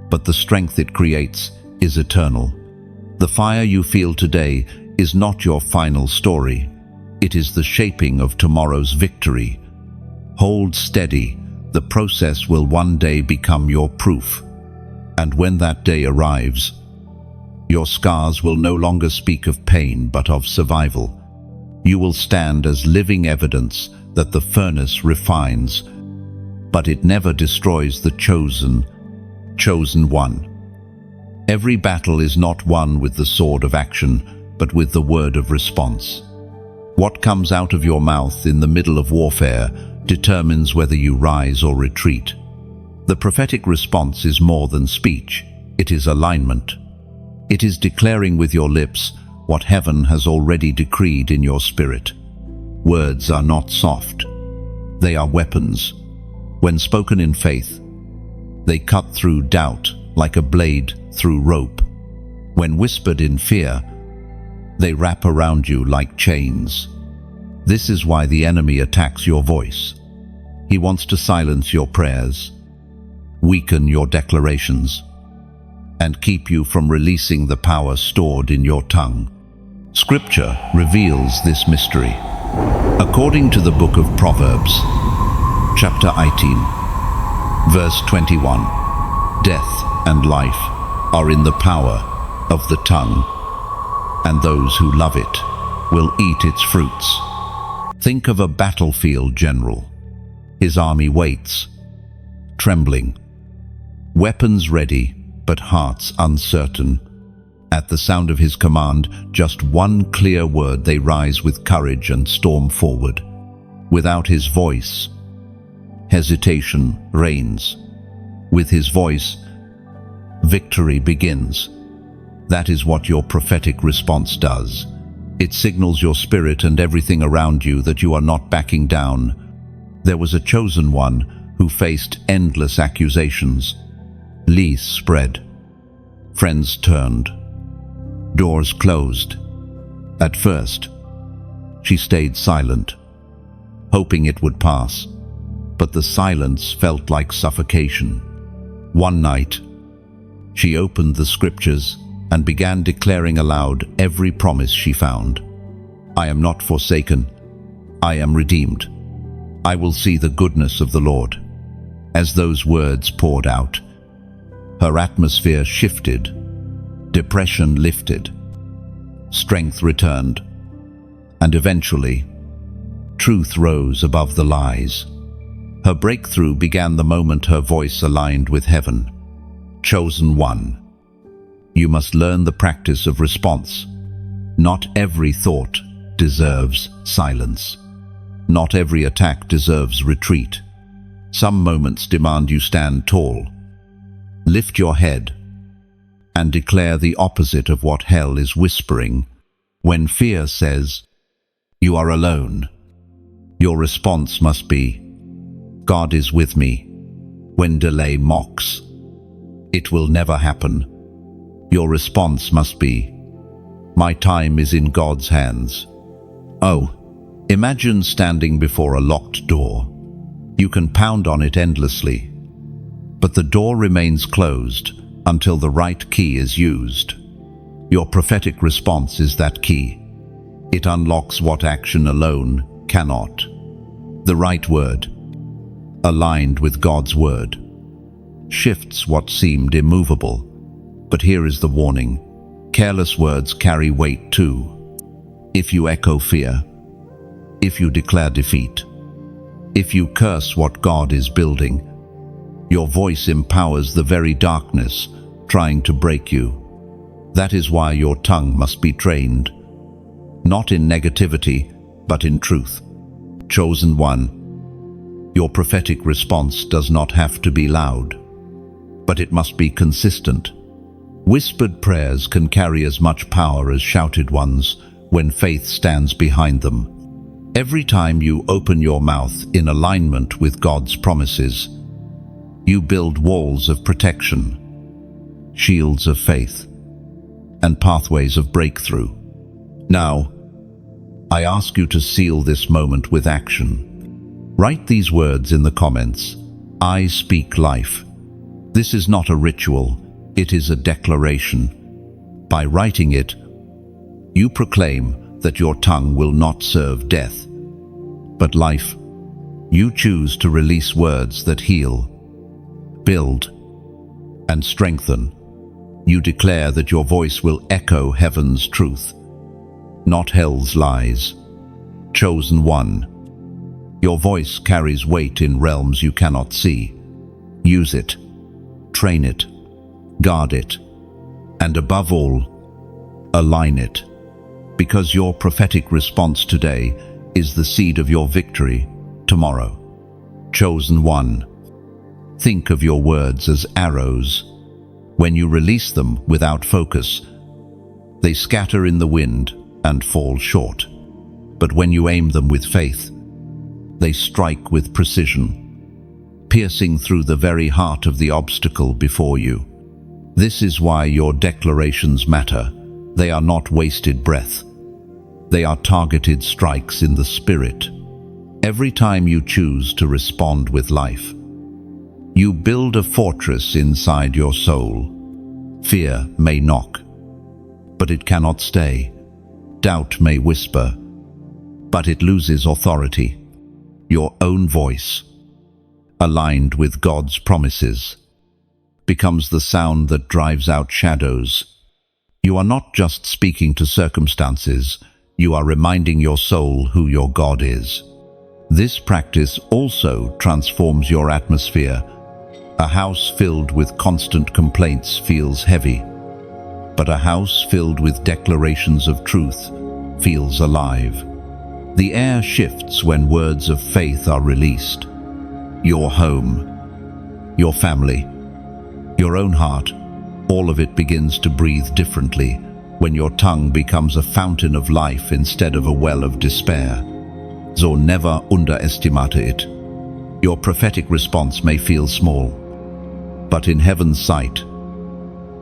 but the strength it creates is eternal. The fire you feel today is not your final story. It is the shaping of tomorrow's victory. Hold steady. The process will one day become your proof. And when that day arrives, your scars will no longer speak of pain but of survival. You will stand as living evidence that the furnace refines, but it never destroys the chosen one. Every battle is not won with the sword of action, but with the word of response. What comes out of your mouth in the middle of warfare determines whether you rise or retreat. The prophetic response is more than speech. It is alignment. It is declaring with your lips what heaven has already decreed in your spirit. Words are not soft. They are weapons. When spoken in faith, they cut through doubt like a blade through rope. When whispered in fear, they wrap around you like chains. This is why the enemy attacks your voice. He wants to silence your prayers, weaken your declarations, and keep you from releasing the power stored in your tongue. Scripture reveals this mystery. According to the book of Proverbs, chapter 18, verse 21, death and life are in the power of the tongue, and those who love it will eat its fruits. Think of a battlefield general. His army waits, trembling, weapons ready, but hearts uncertain. At the sound of his command, just one clear word, they rise with courage and storm forward. Without his voice, hesitation reigns. With his voice, victory begins. That is what your prophetic response does. It signals your spirit and everything around you that you are not backing down. There was a chosen one who faced endless accusations. Lies spread. Friends turned. Doors closed. At first, she stayed silent, hoping it would pass, but the silence felt like suffocation. One night, she opened the scriptures and began declaring aloud every promise she found. I am not forsaken. I am redeemed. I will see the goodness of the Lord. As those words poured out, her atmosphere shifted. Depression lifted. Strength returned. And eventually, truth rose above the lies. Her breakthrough began the moment her voice aligned with heaven. Chosen one. You must learn the practice of response. Not every thought deserves silence. Not every attack deserves retreat. Some moments demand you stand tall. Lift your head and declare the opposite of what hell is whispering. When fear says, you are alone, your response must be, God is with me. When delay mocks, it will never happen, your response must be, my time is in God's hands. Oh, imagine standing before a locked door. You can pound on it endlessly, but the door remains closed until the right key is used. Your prophetic response is that key. It unlocks what action alone cannot. The right word, aligned with God's word, shifts what seemed immovable. But here is the warning. Careless words carry weight too. If you echo fear, if you declare defeat, If you curse what God is building, your voice empowers the very darkness trying to break you. That is why your tongue must be trained, not in negativity, but in truth. Chosen one, your prophetic response does not have to be loud, but it must be consistent. Whispered prayers can carry as much power as shouted ones when faith stands behind them. Every time you open your mouth in alignment with God's promises, you build walls of protection, shields of faith, and pathways of breakthrough. Now, I ask you to seal this moment with action. Write these words in the comments. I speak life. This is not a ritual, it is a declaration. By writing it, you proclaim that your tongue will not serve death, but life. You choose to release words that heal, build, and strengthen. You declare that your voice will echo heaven's truth, not hell's lies. Chosen one, your voice carries weight in realms you cannot see. Use it, train it, guard it, and above all, align it, because your prophetic response today is the seed of your victory tomorrow. Chosen one, think of your words as arrows. When you release them without focus, they scatter in the wind and fall short. But when you aim them with faith, they strike with precision, piercing through the very heart of the obstacle before you. This is why your declarations matter. They are not wasted breath. They are targeted strikes in the spirit. Every time you choose to respond with life, you build a fortress inside your soul. Fear may knock, but it cannot stay. Doubt may whisper, but it loses authority. Your own voice, aligned with God's promises, becomes the sound that drives out shadows. You are not just speaking to circumstances, you are reminding your soul who your God is. This practice also transforms your atmosphere. A house filled with constant complaints feels heavy, but a house filled with declarations of truth feels alive. The air shifts when words of faith are released. Your home, your family, your own heart, all of it begins to breathe differently when your tongue becomes a fountain of life instead of a well of despair. So never underestimate it. Your prophetic response may feel small, but in heaven's sight,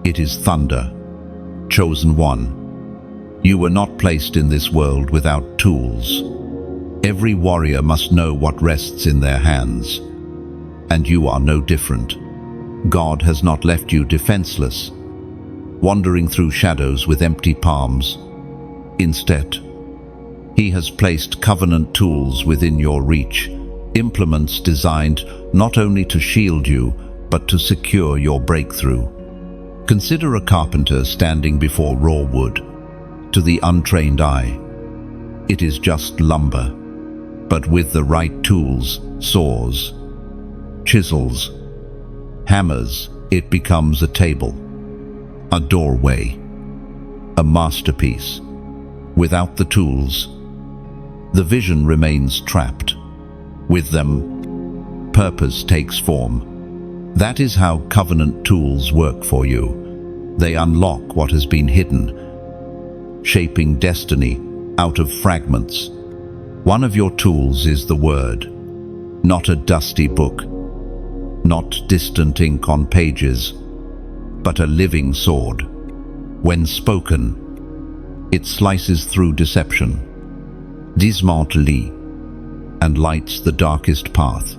it is thunder. Chosen one, you were not placed in this world without tools. Every warrior must know what rests in their hands, and you are no different. God has not left you defenseless, wandering through shadows with empty palms. Instead, He has placed covenant tools within your reach, implements designed not only to shield you, but to secure your breakthrough. Consider a carpenter standing before raw wood. To the untrained eye, it is just lumber, but with the right tools, saws, chisels, hammers, it becomes a table, a doorway, a masterpiece. Without the tools, the vision remains trapped. With them, purpose takes form. That is how covenant tools work for you. They unlock what has been hidden, shaping destiny out of fragments. One of your tools is the Word, not a dusty book, not distant ink on pages, but a living sword. When spoken, it slices through deception, dismantles, and lights the darkest path.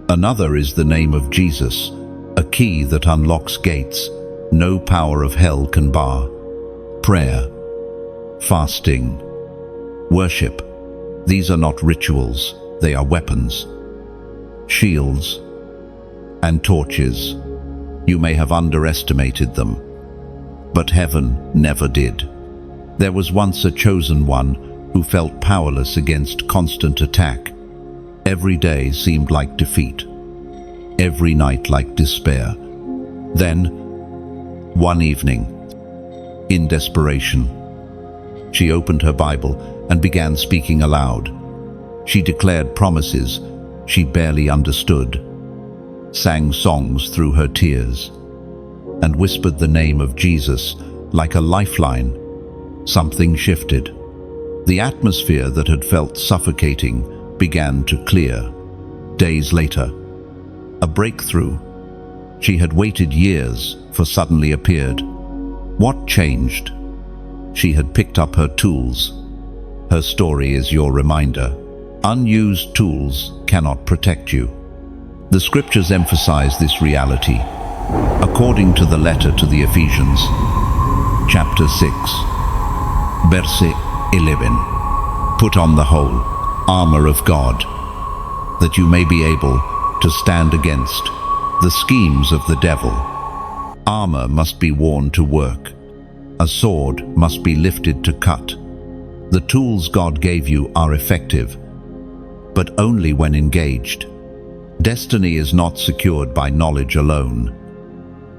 Another is the name of Jesus, a key that unlocks gates no power of hell can bar. Prayer, fasting, worship, these are not rituals, they are weapons. Shields and torches. You may have underestimated them, but heaven never did. There was once a chosen one who felt powerless against constant attack. Every day seemed like defeat, every night like despair. Then, one evening, in desperation, she opened her Bible and began speaking aloud. She declared promises she barely understood, sang songs through her tears, and whispered the name of Jesus like a lifeline. Something shifted. The atmosphere that had felt suffocating began to clear. Days later, a breakthrough she had waited years for suddenly appeared. What changed? She had picked up her tools. Her story is your reminder. Unused tools cannot protect you. The scriptures emphasize this reality. According to the letter to the Ephesians, chapter 6, verse 11, put on the whole armor of God, that you may be able to stand against the schemes of the devil. Armor must be worn to work. A sword must be lifted to cut. The tools God gave you are effective, but only when engaged. Destiny is not secured by knowledge alone,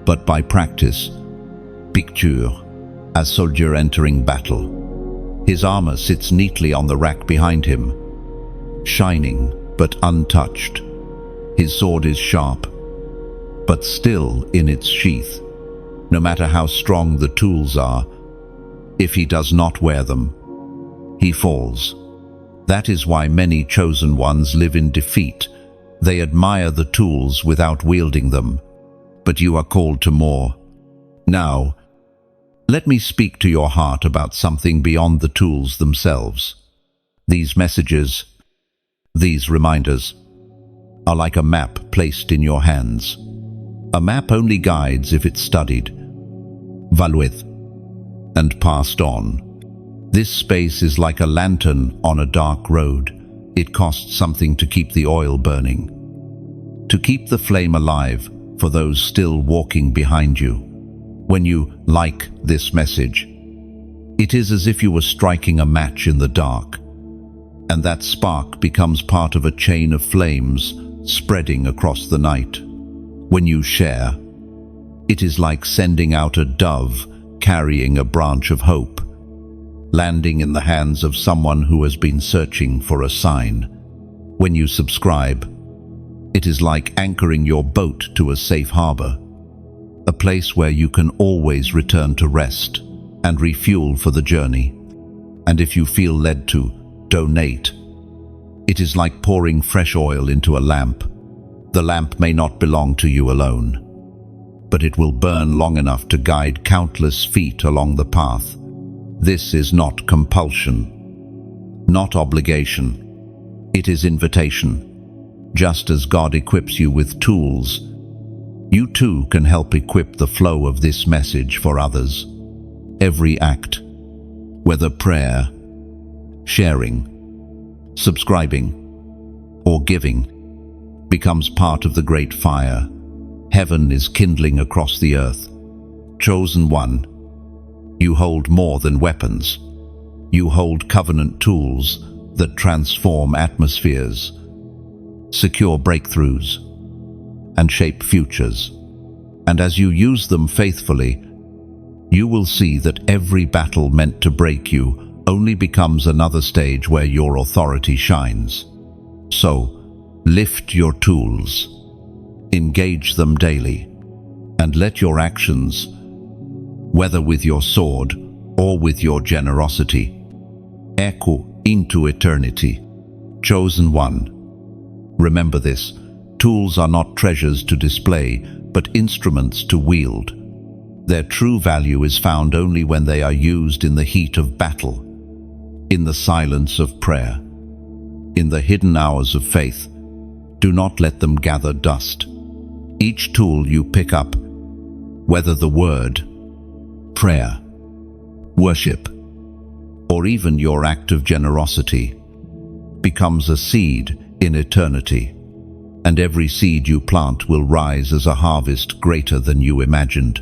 but by practice. Picture a soldier entering battle. His armor sits neatly on the rack behind him, shining but untouched. His sword is sharp, but still in its sheath. No matter how strong the tools are, if he does not wear them, he falls. That is why many chosen ones live in defeat. They admire the tools without wielding them, but you are called to more. Now, let me speak to your heart about something beyond the tools themselves. These messages, these reminders, are like a map placed in your hands. A map only guides if it's studied, valued, and passed on. This space is like a lantern on a dark road. It costs something to keep the oil burning, to keep the flame alive for those still walking behind you. When you like this message, it is as if you were striking a match in the dark, and that spark becomes part of a chain of flames spreading across the night. When you share, it is like sending out a dove carrying a branch of hope, landing in the hands of someone who has been searching for a sign. When you subscribe, it is like anchoring your boat to a safe harbor, a place where you can always return to rest and refuel for the journey. And if you feel led to donate, it is like pouring fresh oil into a lamp. The lamp may not belong to you alone, but it will burn long enough to guide countless feet along the path. This is not compulsion, not obligation. It is invitation. Just as God equips you with tools, you too can help equip the flow of this message for others. Every act, whether prayer, sharing, subscribing, or giving, becomes part of the great fire. Heaven is kindling across the earth. Chosen one, you hold more than weapons. You hold covenant tools that transform atmospheres, secure breakthroughs, and shape futures. And as you use them faithfully, you will see that every battle meant to break you only becomes another stage where your authority shines. So, lift your tools, engage them daily, and let your actions, whether with your sword or with your generosity, echo into eternity. Chosen one, remember this: tools are not treasures to display, but instruments to wield. Their true value is found only when they are used in the heat of battle, in the silence of prayer, in the hidden hours of faith. Do not let them gather dust. Each tool you pick up, whether the word, prayer, worship, or even your act of generosity, becomes a seed in eternity. And every seed you plant will rise as a harvest greater than you imagined.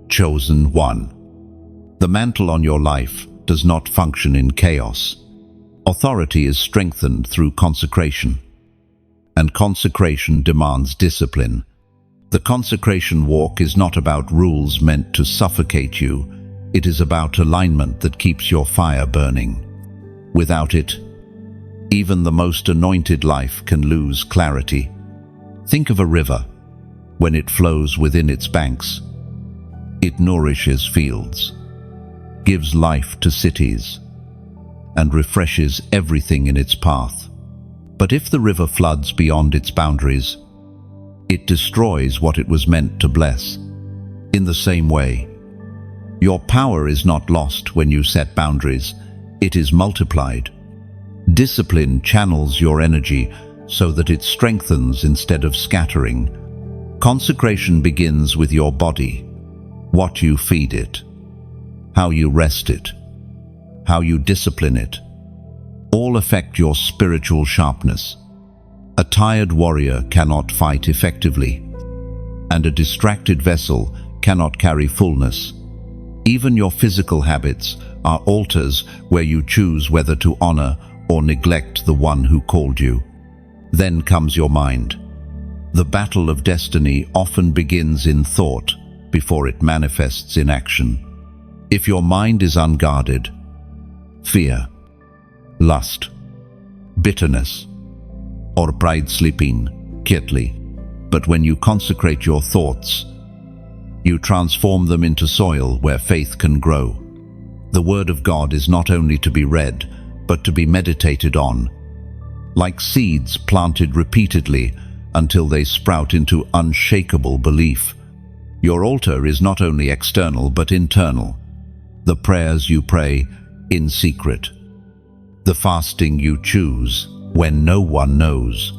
Chosen one. The mantle on your life does not function in chaos. Authority is strengthened through consecration. and consecration demands discipline. The consecration walk is not about rules meant to suffocate you. It is about alignment that keeps your fire burning. Without it, even the most anointed life can lose clarity. Think of a river. When it flows within its banks, it nourishes fields, gives life to cities, and refreshes everything in its path. But if the river floods beyond its boundaries, it destroys what it was meant to bless. In the same way, your power is not lost when you set boundaries, it is multiplied. Discipline channels your energy so that it strengthens instead of scattering. Consecration begins with your body, what you feed it, how you rest it, how you discipline it. All affect your spiritual sharpness. A tired warrior cannot fight effectively, and a distracted vessel cannot carry fullness. Even your physical habits are altars where you choose whether to honor or neglect the one who called you. Then comes your mind. The battle of destiny often begins in thought before it manifests in action. If your mind is unguarded, fear, lust, bitterness, or pride sleeping quietly. But when you consecrate your thoughts, you transform them into soil where faith can grow. The Word of God is not only to be read, but to be meditated on, like seeds planted repeatedly until they sprout into unshakable belief. Your altar is not only external but internal. The prayers you pray in secret, the fasting you choose when no one knows,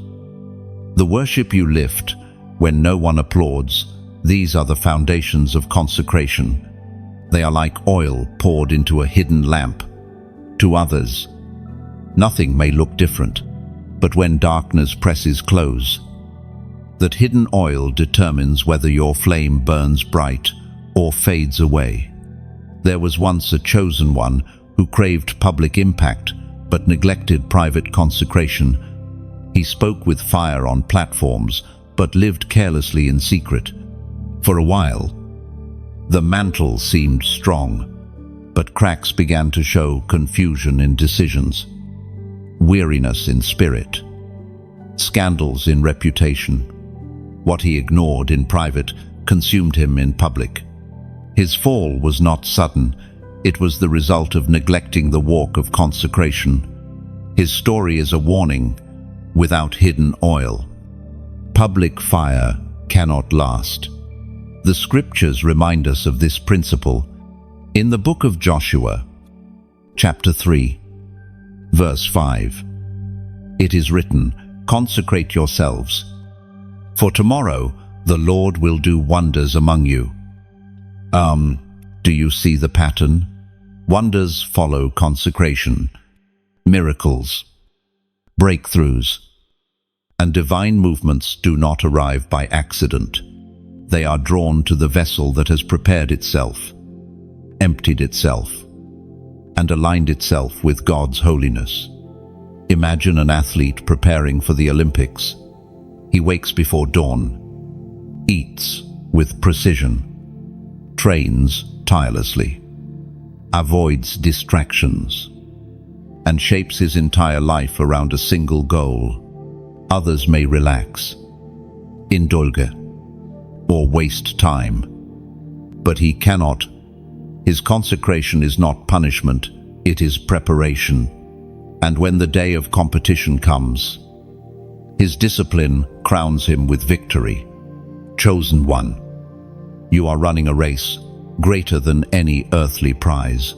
the worship you lift when no one applauds, these are the foundations of consecration. They are like oil poured into a hidden lamp. To others, nothing may look different, but when darkness presses close, that hidden oil determines whether your flame burns bright or fades away. There was once a chosen one who craved public impact but neglected private consecration. He spoke with fire on platforms but lived carelessly in secret. For a while, the mantle seemed strong, but cracks began to show, confusion in decisions, weariness in spirit, scandals in reputation. What he ignored in private consumed him in public. His fall was not sudden, it was the result of neglecting the walk of consecration. His story is a warning. Without hidden oil, public fire cannot last. The scriptures remind us of this principle. In the book of Joshua, chapter 3, verse 5, it is written, "Consecrate yourselves, for tomorrow the Lord will do wonders among you." Do you see the pattern? Wonders follow consecration. Miracles, breakthroughs, and divine movements do not arrive by accident. They are drawn to the vessel that has prepared itself, emptied itself, and aligned itself with God's holiness. Imagine an athlete preparing for the Olympics. He wakes before dawn, eats with precision, trains tirelessly, avoids distractions, and shapes his entire life around a single goal. Others may relax, indulge, or waste time, but he cannot. His consecration is not punishment, it is preparation. And when the day of competition comes, his discipline crowns him with victory. Chosen one, you are running a race greater than any earthly prize.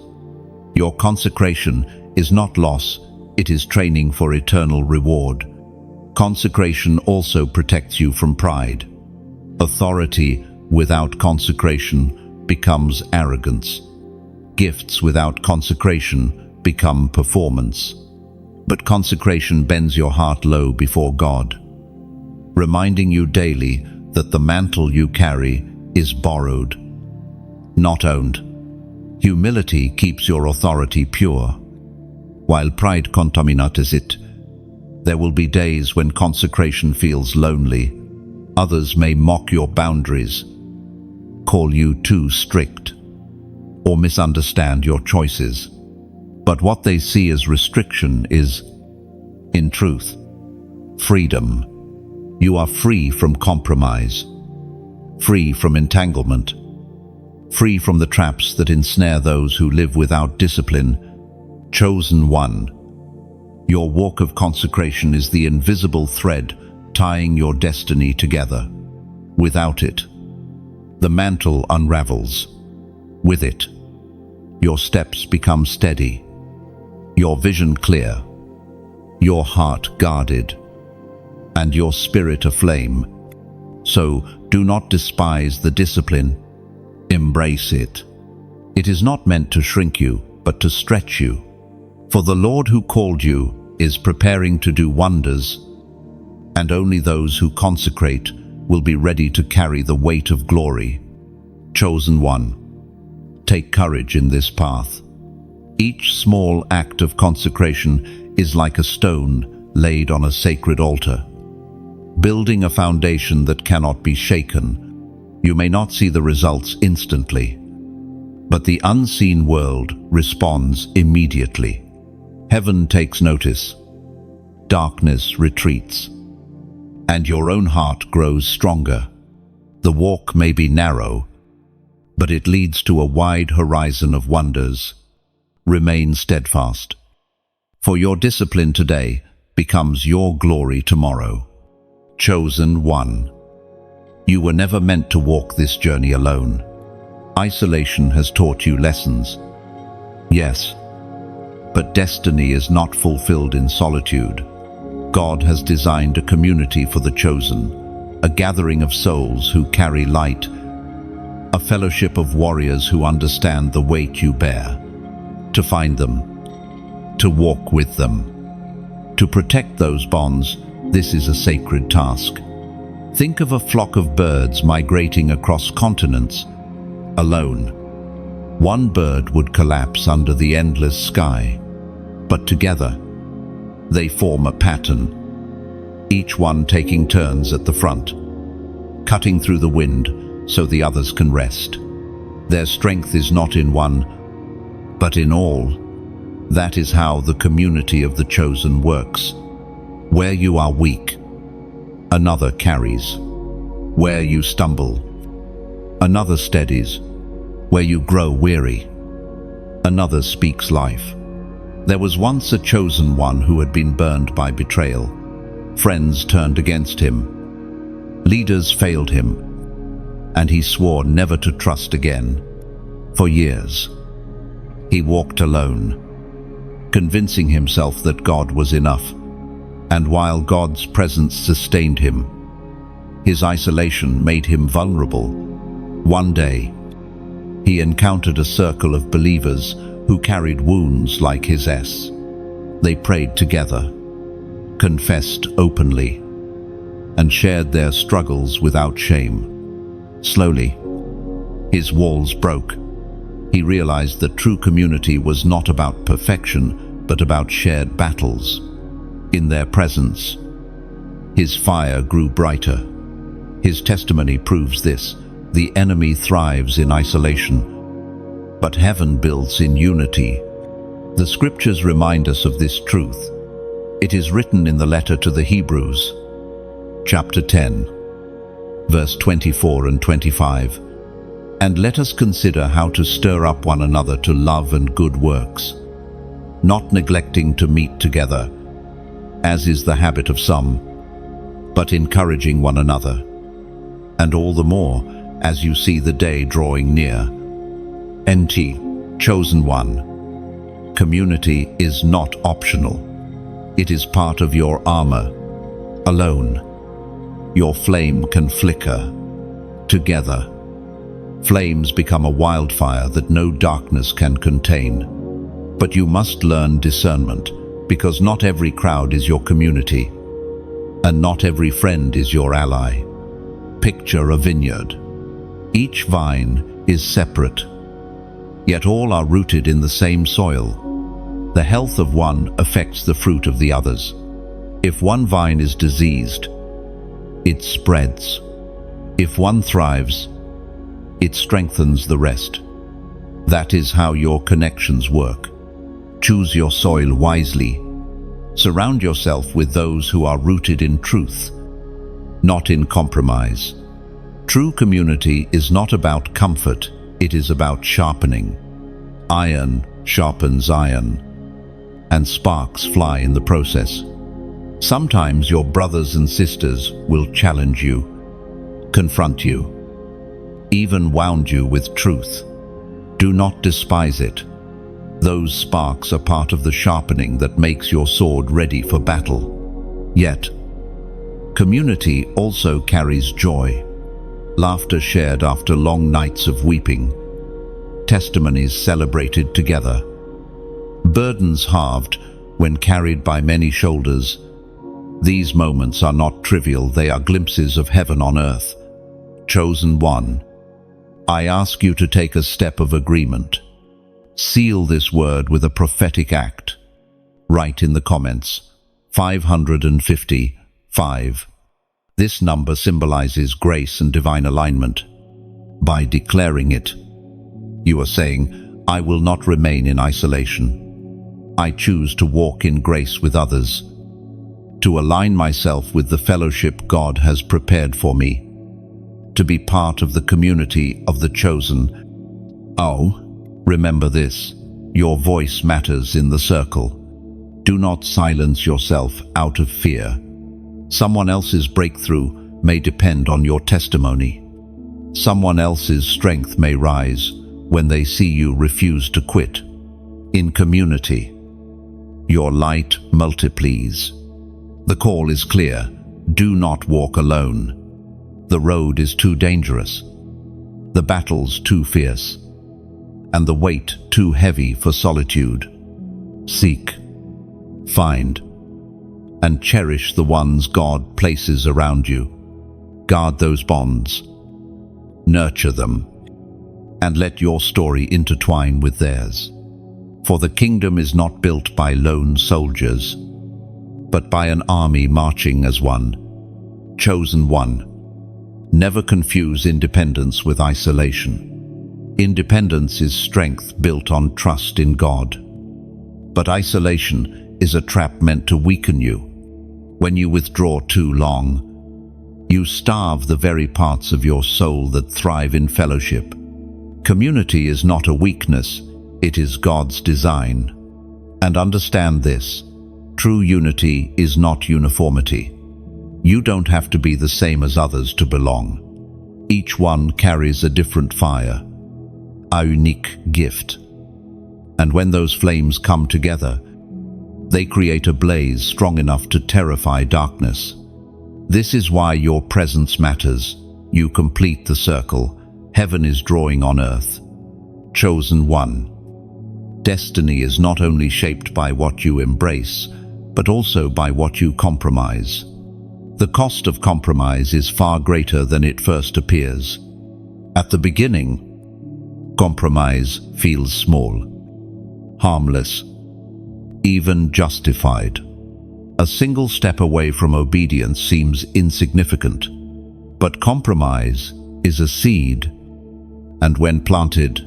Your consecration is not loss, it is training for eternal reward. Consecration also protects you from pride. Authority without consecration becomes arrogance. Gifts without consecration become performance. But consecration bends your heart low before God, reminding you daily that the mantle you carry is borrowed, not owned. Humility keeps your authority pure, while pride contaminates it. There will be days when consecration feels lonely. Others may mock your boundaries, call you too strict, or misunderstand your choices. But what they see as restriction is, in truth, freedom. You are free from compromise, free from entanglement, free from the traps that ensnare those who live without discipline. Chosen one. Your walk of consecration is the invisible thread tying your destiny together. Without it, the mantle unravels. With it, your steps become steady, your vision clear, your heart guarded, and your spirit aflame. So do not despise the discipline. Embrace it. It is not meant to shrink you, but to stretch you. For the Lord who called you is preparing to do wonders, and only those who consecrate will be ready to carry the weight of glory. Chosen one. Take courage in this path. Each small act of consecration is like a stone laid on a sacred altar, building a foundation that cannot be shaken. You may not see the results instantly, but the unseen world responds immediately. Heaven takes notice, darkness retreats, and your own heart grows stronger. The walk may be narrow, but it leads to a wide horizon of wonders. Remain steadfast, for your discipline today becomes your glory tomorrow. Chosen one. You were never meant to walk this journey alone. Isolation has taught you lessons. Yes, but destiny is not fulfilled in solitude. God has designed a community for the chosen, a gathering of souls who carry light, a fellowship of warriors who understand the weight you bear. To find them, to walk with them, to protect those bonds, this is a sacred task. Think of a flock of birds migrating across continents. Alone, one bird would collapse under the endless sky, but together, they form a pattern, each one taking turns at the front, cutting through the wind so the others can rest. Their strength is not in one, but in all. That is how the community of the chosen works. Where you are weak, another carries. Where you stumble, another steadies. Where you grow weary, another speaks life. There was once a chosen one who had been burned by betrayal. Friends turned against him. Leaders failed him, and he swore never to trust again. For years, he walked alone, convincing himself that God was enough. And while God's presence sustained him, his isolation made him vulnerable. One day, he encountered a circle of believers who carried wounds like his. They prayed together, confessed openly, and shared their struggles without shame. Slowly, his walls broke. He realized that true community was not about perfection, but about shared battles. In their presence, his fire grew brighter. His testimony proves this. The enemy thrives in isolation, but heaven builds in unity. The scriptures remind us of this truth. It is written in the letter to the Hebrews, chapter 10, verse 24 and 25. And let us consider how to stir up one another to love and good works, not neglecting to meet together, as is the habit of some, but encouraging one another, and all the more as you see the day drawing near. Chosen one. Community is not optional. It is part of your armor. Alone, your flame can flicker. Together, flames become a wildfire that no darkness can contain. But you must learn discernment, because not every crowd is your community, and not every friend is your ally. Picture a vineyard. Each vine is separate, yet all are rooted in the same soil. The health of one affects the fruit of the others. If one vine is diseased, it spreads. If one thrives, it strengthens the rest. That is how your connections work. Choose your soil wisely. Surround yourself with those who are rooted in truth, not in compromise. True community is not about comfort, it is about sharpening. Iron sharpens iron, and sparks fly in the process. Sometimes your brothers and sisters will challenge you, confront you, even wound you with truth. Do not despise it. Those sparks are part of the sharpening that makes your sword ready for battle. Yet, community also carries joy. Laughter shared after long nights of weeping. Testimonies celebrated together. Burdens halved when carried by many shoulders. These moments are not trivial, they are glimpses of heaven on earth. Chosen one, I ask you to take a step of agreement. Seal this word with a prophetic act. Write in the comments, 555. This number symbolizes grace and divine alignment. By declaring it, you are saying, I will not remain in isolation. I choose to walk in grace with others, to align myself with the fellowship God has prepared for me, to be part of the community of the chosen. Oh, remember this, your voice matters in the circle. Do not silence yourself out of fear. Someone else's breakthrough may depend on your testimony. Someone else's strength may rise when they see you refuse to quit. In community, your light multiplies. The call is clear. Do not walk alone. The road is too dangerous. The battle's too fierce. And the weight too heavy for solitude. Seek, find, and cherish the ones God places around you. Guard those bonds. Nurture them. And let your story intertwine with theirs. For the kingdom is not built by lone soldiers, but by an army marching as one. Chosen one. Never confuse independence with isolation. Independence is strength built on trust in God. But isolation is a trap meant to weaken you. When you withdraw too long, you starve the very parts of your soul that thrive in fellowship. Community is not a weakness, it is God's design. And understand this, true unity is not uniformity. You don't have to be the same as others to belong. Each one carries a different fire, a unique gift. And when those flames come together, they create a blaze strong enough to terrify darkness. This is why your presence matters. You complete the circle. Heaven is drawing on earth. Chosen one. Destiny is not only shaped by what you embrace, but also by what you compromise. The cost of compromise is far greater than it first appears. At the beginning, compromise feels small, harmless, even justified. A single step away from obedience seems insignificant, but compromise is a seed, and when planted,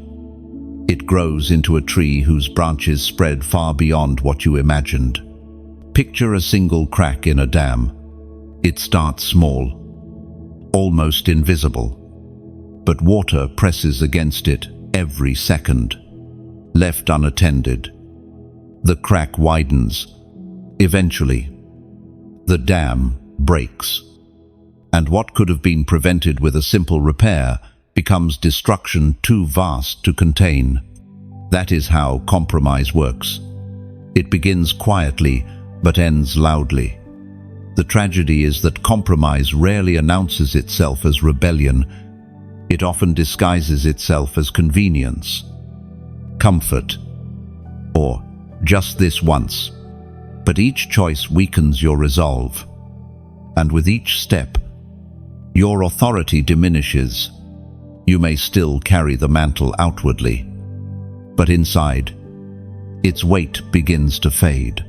it grows into a tree whose branches spread far beyond what you imagined. Picture a single crack in a dam. It starts small, almost invisible, but water presses against it every second. Left unattended, the crack widens. Eventually, the dam breaks, and what could have been prevented with a simple repair becomes destruction too vast to contain. That is how compromise works. It begins quietly, but ends loudly. The tragedy is that compromise rarely announces itself as rebellion. It often disguises itself as convenience, comfort, or just this once. But each choice weakens your resolve, and with each step, your authority diminishes. You may still carry the mantle outwardly, but inside, its weight begins to fade.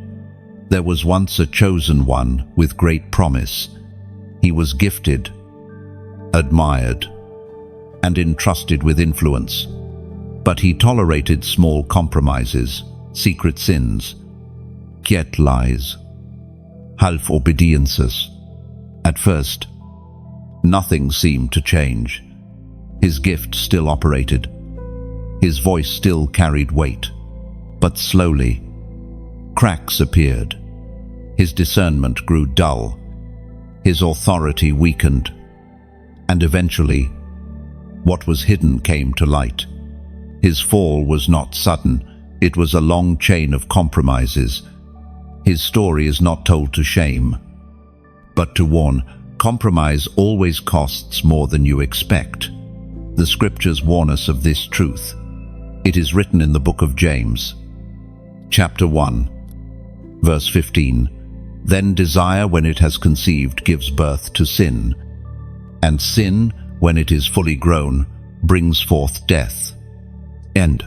There was once a chosen one with great promise. He was gifted, admired, and entrusted with influence. But he tolerated small compromises, secret sins, quiet lies, half obediences. At first, nothing seemed to change. His gift still operated. His voice still carried weight. But slowly, cracks appeared. His discernment grew dull. His authority weakened. And eventually, what was hidden came to light. His fall was not sudden. It was a long chain of compromises. His story is not told to shame, but to warn. Compromise always costs more than you expect. The scriptures warn us of this truth. It is written in the book of James, chapter 1, verse 15. Then desire, when it has conceived, gives birth to sin, and sin, when it is fully grown, brings forth death. And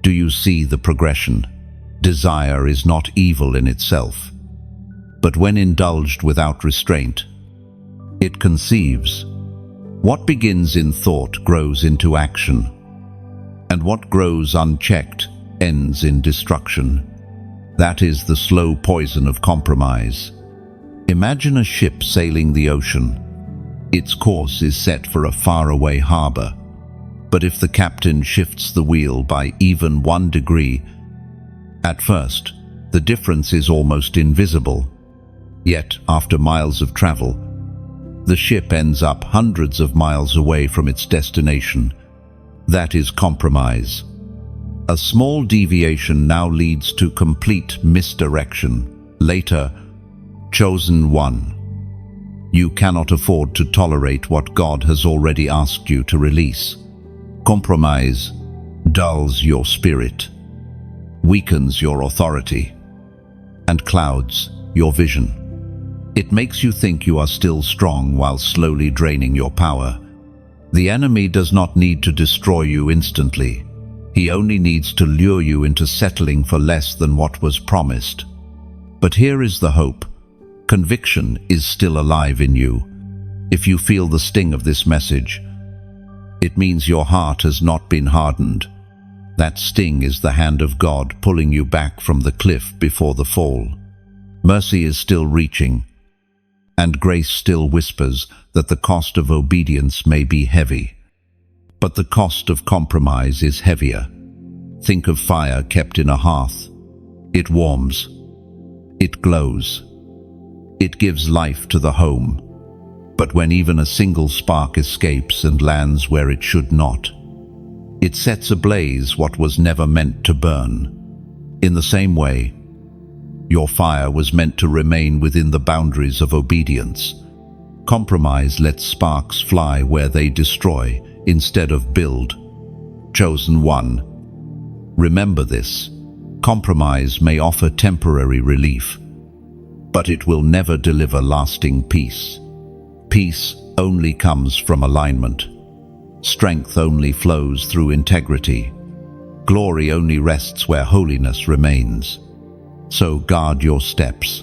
do you see the progression? Desire is not evil in itself, but when indulged without restraint, it conceives. What begins in thought grows into action, and what grows unchecked ends in destruction. That is the slow poison of compromise. Imagine a ship sailing the ocean. Its course is set for a faraway harbor, but if the captain shifts the wheel by even 1 degree, at first, the difference is almost invisible. Yet, after miles of travel, the ship ends up hundreds of miles away from its destination. That is compromise. A small deviation now leads to complete misdirection. Later, chosen one. You cannot afford to tolerate what God has already asked you to release. Compromise dulls your spirit, weakens your authority, and clouds your vision. It makes you think you are still strong while slowly draining your power. The enemy does not need to destroy you instantly. He only needs to lure you into settling for less than what was promised. But here is the hope. Conviction is still alive in you. If you feel the sting of this message, it means your heart has not been hardened. That sting is the hand of God pulling you back from the cliff before the fall. Mercy is still reaching, and grace still whispers that the cost of obedience may be heavy. But the cost of compromise is heavier. Think of fire kept in a hearth. It warms. It glows. It gives life to the home. But when even a single spark escapes and lands where it should not, it sets ablaze what was never meant to burn. In the same way, your fire was meant to remain within the boundaries of obedience. Compromise lets sparks fly where they destroy instead of build. Chosen one. Remember this. Compromise may offer temporary relief, but it will never deliver lasting peace. Peace only comes from alignment. Strength only flows through integrity. Glory only rests where holiness remains. So guard your steps.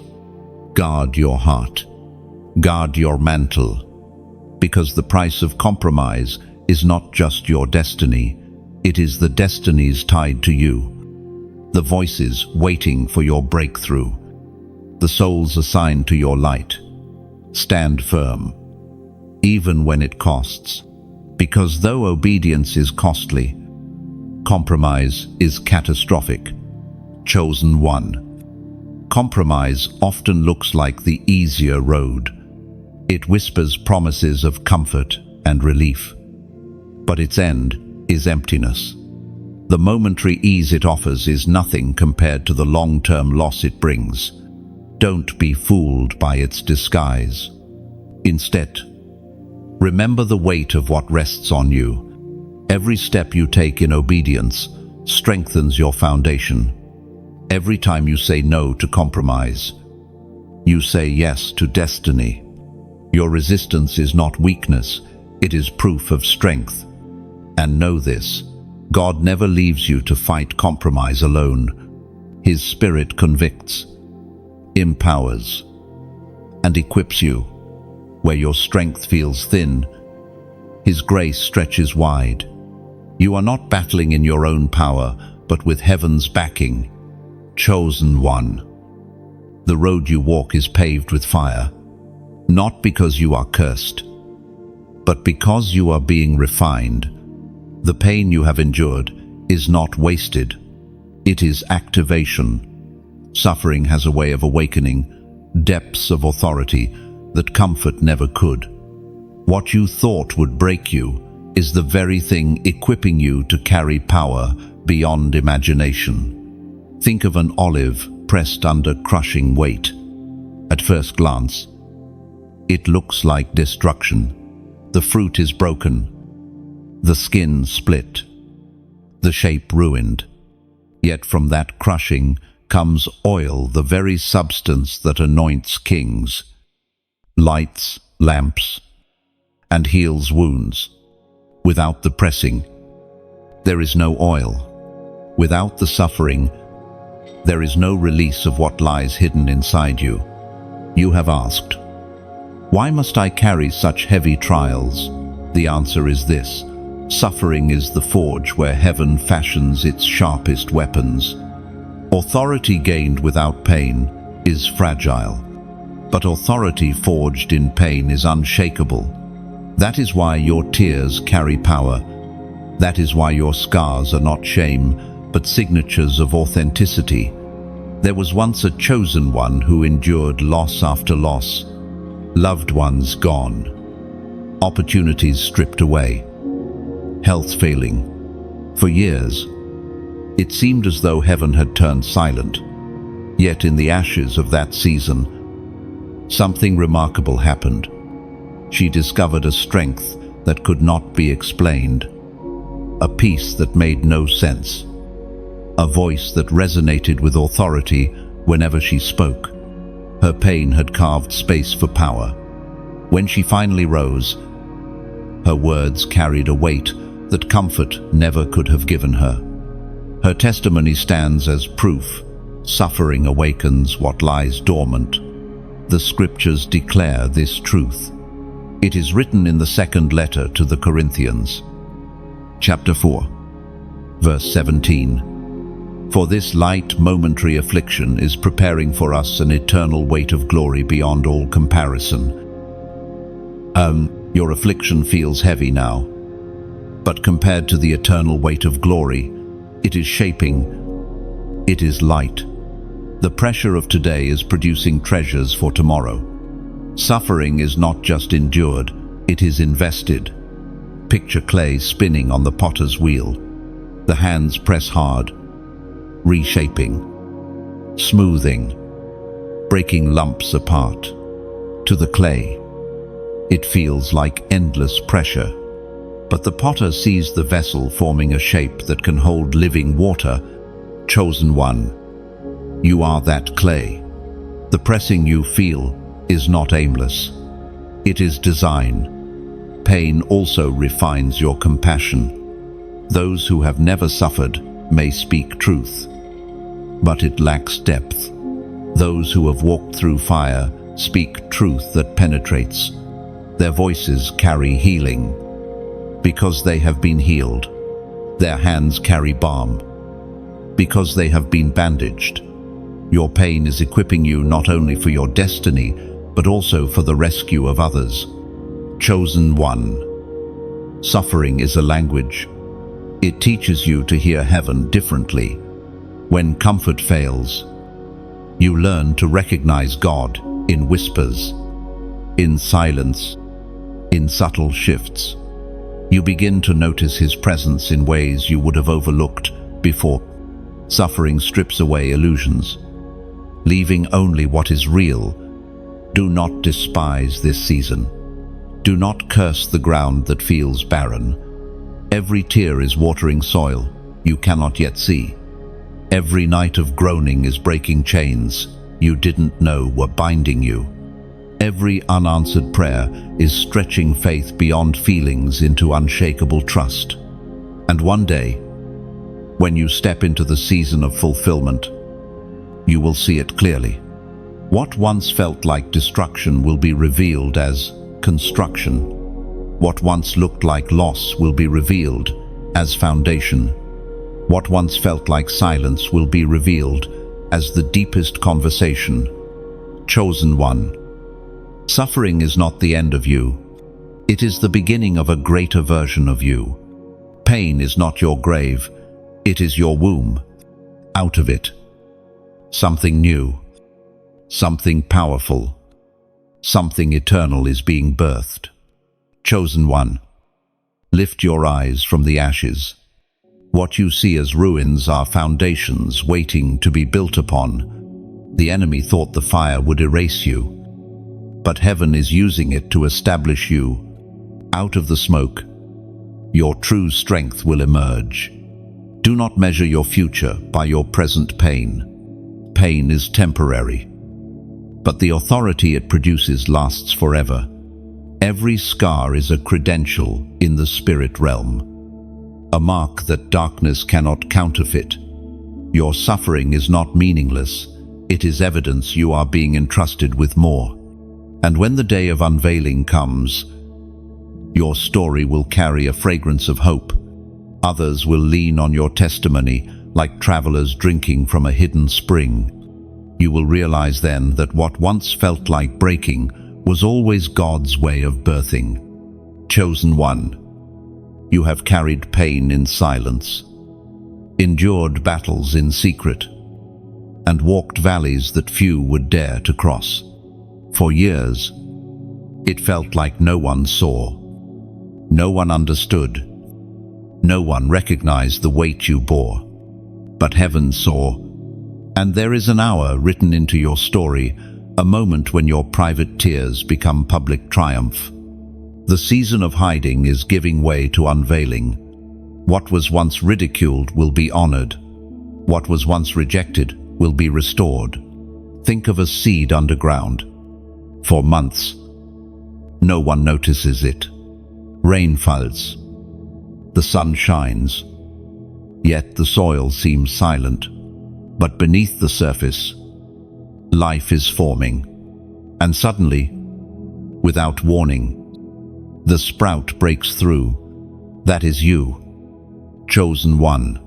Guard your heart. Guard your mantle. Because the price of compromise is not just your destiny, it is the destinies tied to you. The voices waiting for your breakthrough. The souls assigned to your light. Stand firm, even when it costs. Because though obedience is costly, compromise is catastrophic. Chosen one. Compromise often looks like the easier road. It whispers promises of comfort and relief, but its end is emptiness. The momentary ease it offers is nothing compared to the long-term loss it brings. Don't be fooled by its disguise. Instead, remember the weight of what rests on you. Every step you take in obedience strengthens your foundation. Every time you say no to compromise, you say yes to destiny. Your resistance is not weakness, it is proof of strength. And know this, God never leaves you to fight compromise alone. His Spirit convicts. empowers, and equips you. Where your strength feels thin, His grace stretches wide. You are not battling in your own power, but with heaven's backing. Chosen one. The road you walk is paved with fire, not because you are cursed, but because you are being refined. The pain you have endured is not wasted. It is activation. Suffering has a way of awakening depths of authority that comfort never could. What you thought would break you is the very thing equipping you to carry power beyond imagination. Think of an olive pressed under crushing weight. At first glance, it looks like destruction. The fruit is broken, the skin split, the shape ruined. Yet from that crushing comes oil, the very substance that anoints kings, lights lamps, and heals wounds. Without the pressing, there is no oil. Without the suffering, there is no release of what lies hidden inside you. You have asked, why must I carry such heavy trials? The answer is this: suffering is the forge where heaven fashions its sharpest weapons. Authority gained without pain is fragile, but authority forged in pain is unshakable. That is why your tears carry power. That is why your scars are not shame, but signatures of authenticity. There was once a chosen one who endured loss after loss, loved ones gone, opportunities stripped away, health failing. For years, it seemed as though heaven had turned silent. Yet in the ashes of that season, something remarkable happened. She discovered a strength that could not be explained, a peace that made no sense, a voice that resonated with authority whenever she spoke. Her pain had carved space for power. When she finally rose, her words carried a weight that comfort never could have given her. Her testimony stands as proof. Suffering awakens what lies dormant. The scriptures declare this truth. It is written in the second letter to the Corinthians, chapter 4, verse 17. For this light momentary affliction is preparing for us an eternal weight of glory beyond all comparison. Your affliction feels heavy now, but compared to the eternal weight of glory, it is shaping, it is light. The pressure of today is producing treasures for tomorrow. Suffering is not just endured, it is invested. Picture clay spinning on the potter's wheel. The hands press hard, reshaping, smoothing, breaking lumps apart. To the clay, it feels like endless pressure. But the potter sees the vessel forming a shape that can hold living water. Chosen one, you are that clay. The pressing you feel is not aimless. It is design. Pain also refines your compassion. Those who have never suffered may speak truth, but it lacks depth. Those who have walked through fire speak truth that penetrates. Their voices carry healing. Because they have been healed, their hands carry balm. Because they have been bandaged, your pain is equipping you not only for your destiny, but also for the rescue of others. Chosen one. Suffering is a language. It teaches you to hear heaven differently. When comfort fails, you learn to recognize God in whispers, in silence, in subtle shifts. You begin to notice His presence in ways you would have overlooked before. Suffering strips away illusions, leaving only what is real. Do not despise this season. Do not curse the ground that feels barren. Every tear is watering soil you cannot yet see. Every night of groaning is breaking chains you didn't know were binding you. Every unanswered prayer is stretching faith beyond feelings into unshakable trust. And one day, when you step into the season of fulfillment, you will see it clearly. What once felt like destruction will be revealed as construction. What once looked like loss will be revealed as foundation. What once felt like silence will be revealed as the deepest conversation. Chosen one. Suffering is not the end of you. It is the beginning of a greater version of you. Pain is not your grave. It is your womb. Out of it, something new, something powerful, something eternal is being birthed. Chosen one. Lift your eyes from the ashes. What you see as ruins are foundations waiting to be built upon. The enemy thought the fire would erase you, but heaven is using it to establish you. Out of the smoke, your true strength will emerge. Do not measure your future by your present pain. Pain is temporary, but the authority it produces lasts forever. Every scar is a credential in the spirit realm, a mark that darkness cannot counterfeit. Your suffering is not meaningless. It is evidence you are being entrusted with more. And when the day of unveiling comes, your story will carry a fragrance of hope. Others will lean on your testimony like travelers drinking from a hidden spring. You will realize then that what once felt like breaking was always God's way of birthing. Chosen one. You have carried pain in silence, endured battles in secret, and walked valleys that few would dare to cross. For years, it felt like no one saw, no one understood, no one recognized the weight you bore. But heaven saw, and there is an hour written into your story, a moment when your private tears become public triumph. The season of hiding is giving way to unveiling. What was once ridiculed will be honored. What was once rejected will be restored. Think of a seed underground. For months, no one notices it. Rain falls. The sun shines. Yet the soil seems silent. But beneath the surface, life is forming. And suddenly, without warning, the sprout breaks through. That is you, chosen one.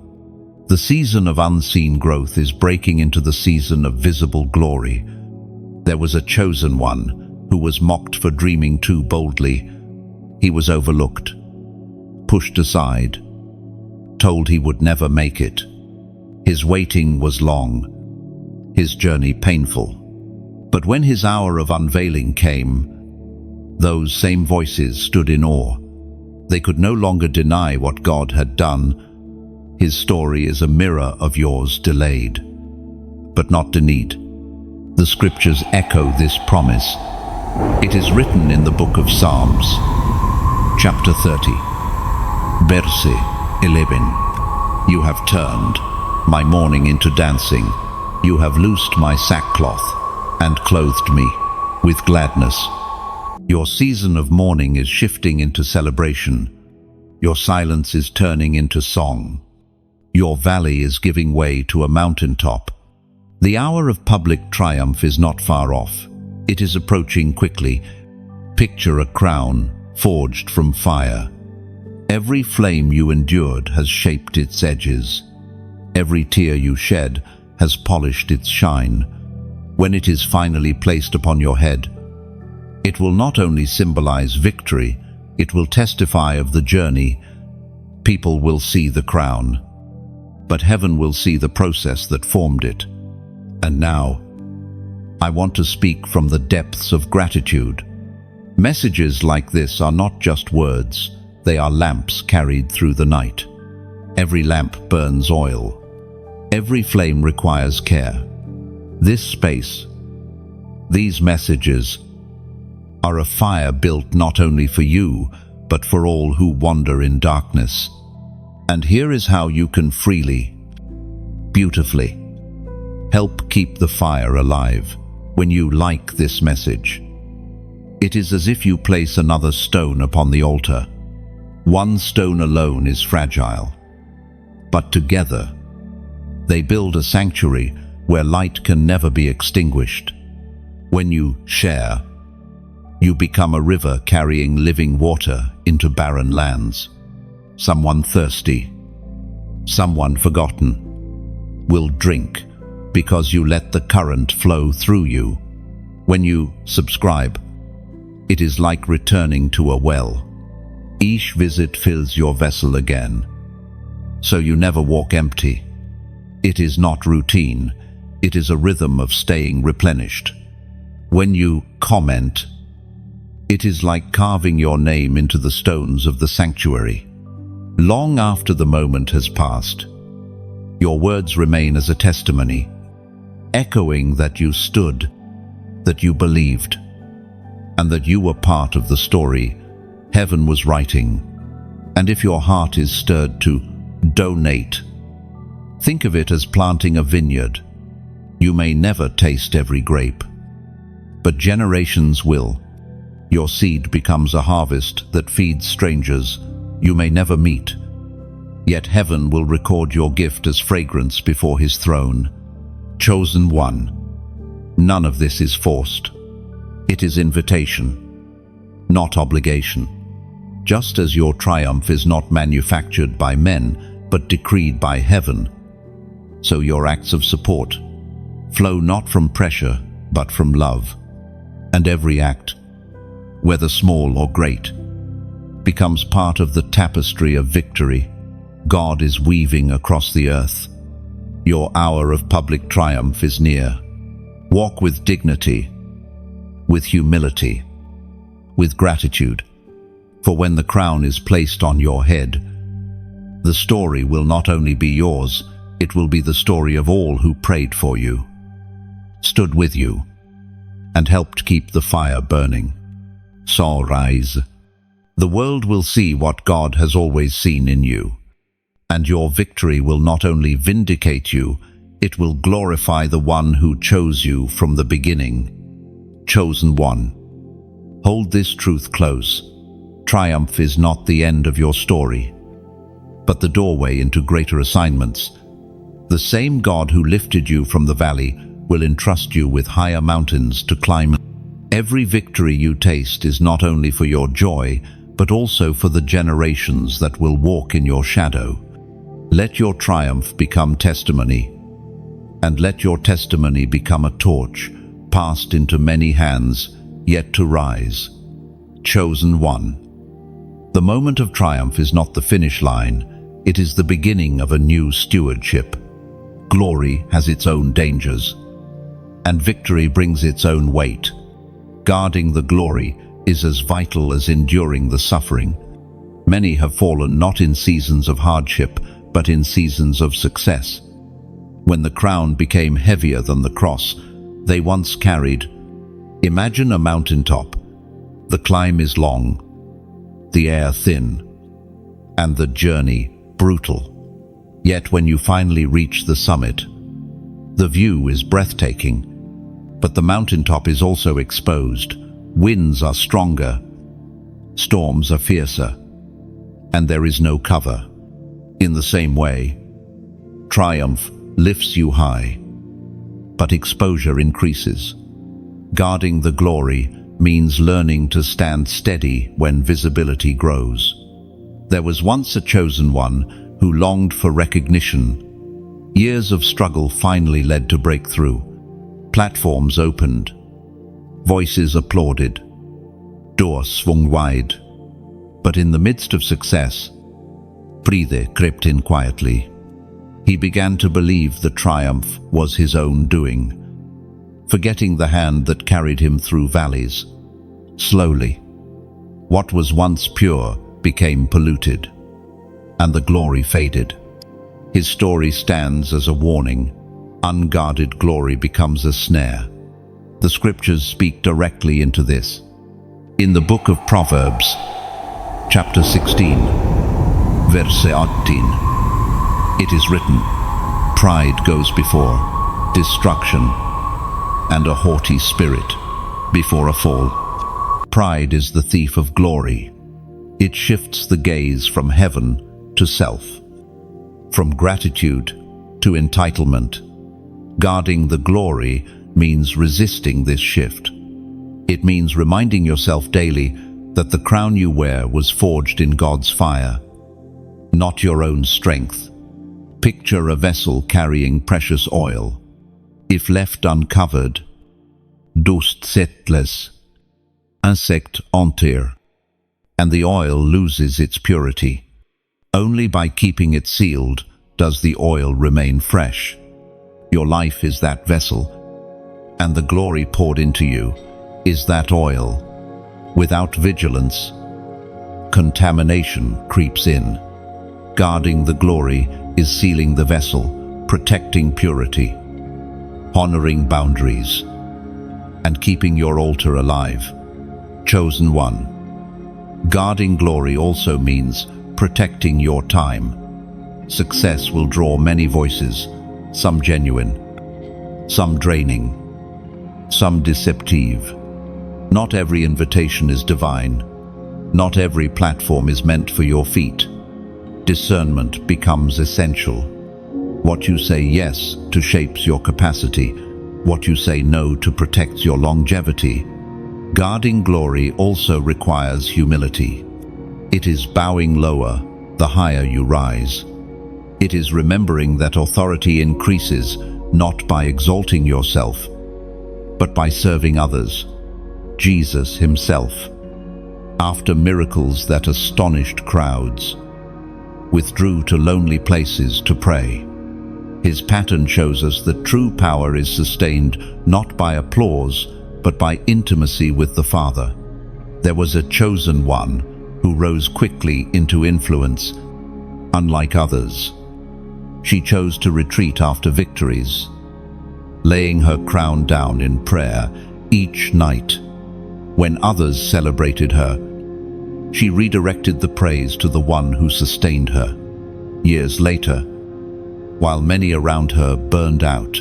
The season of unseen growth is breaking into the season of visible glory. There was a chosen one who was mocked for dreaming too boldly. He was overlooked, pushed aside, told he would never make it. His waiting was long, his journey painful. But when his hour of unveiling came, those same voices stood in awe. They could no longer deny what God had done. His story is a mirror of yours delayed, but not denied. The scriptures echo this promise. It is written in the book of Psalms, chapter 30, verse 11. You have turned my mourning into dancing. You have loosed my sackcloth and clothed me with gladness. Your season of mourning is shifting into celebration. Your silence is turning into song. Your valley is giving way to a mountaintop. The hour of public triumph is not far off. It is approaching quickly. Picture a crown forged from fire. Every flame you endured has shaped its edges. Every tear you shed has polished its shine. When it is finally placed upon your head, it will not only symbolize victory, it will testify of the journey. People will see the crown, but heaven will see the process that formed it. And now, I want to speak from the depths of gratitude. Messages like this are not just words, they are lamps carried through the night. Every lamp burns oil. Every flame requires care. This space, these messages, are a fire built not only for you, but for all who wander in darkness. And here is how you can freely, beautifully, help keep the fire alive when you like this message. It is as if you place another stone upon the altar. One stone alone is fragile, but together they build a sanctuary where light can never be extinguished. When you share, you become a river carrying living water into barren lands. Someone thirsty, someone forgotten, will drink because you let the current flow through you. When you subscribe, it is like returning to a well. Each visit fills your vessel again, so you never walk empty. It is not routine, it is a rhythm of staying replenished. When you comment, it is like carving your name into the stones of the sanctuary. Long after the moment has passed, your words remain as a testimony, echoing that you stood, that you believed, and that you were part of the story heaven was writing. And if your heart is stirred to donate, think of it as planting a vineyard. You may never taste every grape, but generations will. Your seed becomes a harvest that feeds strangers you may never meet. Yet heaven will record your gift as fragrance before his throne. Chosen one. None of this is forced. It is invitation, not obligation. Just as your triumph is not manufactured by men, but decreed by heaven, so your acts of support flow not from pressure, but from love. And every act, whether small or great, becomes part of the tapestry of victory God is weaving across the earth. Your hour of public triumph is near. Walk with dignity, with humility, with gratitude, for when the crown is placed on your head, the story will not only be yours, it will be the story of all who prayed for you, stood with you, and helped keep the fire burning. So rise. The world will see what God has always seen in you, and your victory will not only vindicate you, it will glorify the one who chose you from the beginning. Chosen one. Hold this truth close. Triumph is not the end of your story, but the doorway into greater assignments. The same God who lifted you from the valley will entrust you with higher mountains to climb. Every victory you taste is not only for your joy, but also for the generations that will walk in your shadow. Let your triumph become testimony, and let your testimony become a torch passed into many hands, yet to rise. Chosen one. The moment of triumph is not the finish line, it is the beginning of a new stewardship. Glory has its own dangers, and victory brings its own weight. Guarding the glory is as vital as enduring the suffering. Many have fallen not in seasons of hardship, but in seasons of success. When the crown became heavier than the cross they once carried. Imagine a mountaintop. The climb is long, the air thin, and the journey brutal. Yet when you finally reach the summit, the view is breathtaking. But the mountaintop is also exposed. Winds are stronger, storms are fiercer, and there is no cover. In the same way, triumph lifts you high, but exposure increases. Guarding the glory means learning to stand steady when visibility grows. There was once a chosen one who longed for recognition. Years of struggle finally led to breakthrough. Platforms opened, voices applauded, doors swung wide. But in the midst of success, breathe crept in quietly. He began to believe the triumph was his own doing, forgetting the hand that carried him through valleys. Slowly, what was once pure became polluted, and the glory faded. His story stands as a warning. Unguarded glory becomes a snare. The scriptures speak directly into this. In the book of Proverbs, chapter 16, verse 18, it is written, "Pride goes before destruction, and a haughty spirit before a fall." Pride is the thief of glory. It shifts the gaze from heaven to self, from gratitude to entitlement. Guarding the glory means resisting this shift. It means reminding yourself daily that the crown you wear was forged in God's fire, not your own strength. Picture a vessel carrying precious oil. If left uncovered, dust settles, insect enter, and the oil loses its purity. Only by keeping it sealed does the oil remain fresh. Your life is that vessel, and the glory poured into you is that oil. Without vigilance, contamination creeps in. Guarding the glory is sealing the vessel, protecting purity, honoring boundaries, and keeping your altar alive. Chosen one. Guarding glory also means protecting your time. Success will draw many voices, some genuine, some draining, some deceptive. Not every invitation is divine. Not every platform is meant for your feet. Discernment becomes essential. What you say yes to shapes your capacity. What you say no to protects your longevity. Guarding glory also requires humility. It is bowing lower the higher you rise. It is remembering that authority increases not by exalting yourself, but by serving others. Jesus himself, after miracles that astonished crowds, withdrew to lonely places to pray. His pattern shows us that true power is sustained not by applause, but by intimacy with the Father. There was a chosen one who rose quickly into influence, unlike others. She chose to retreat after victories, laying her crown down in prayer each night. When others celebrated her, she redirected the praise to the one who sustained her. Years later, while many around her burned out,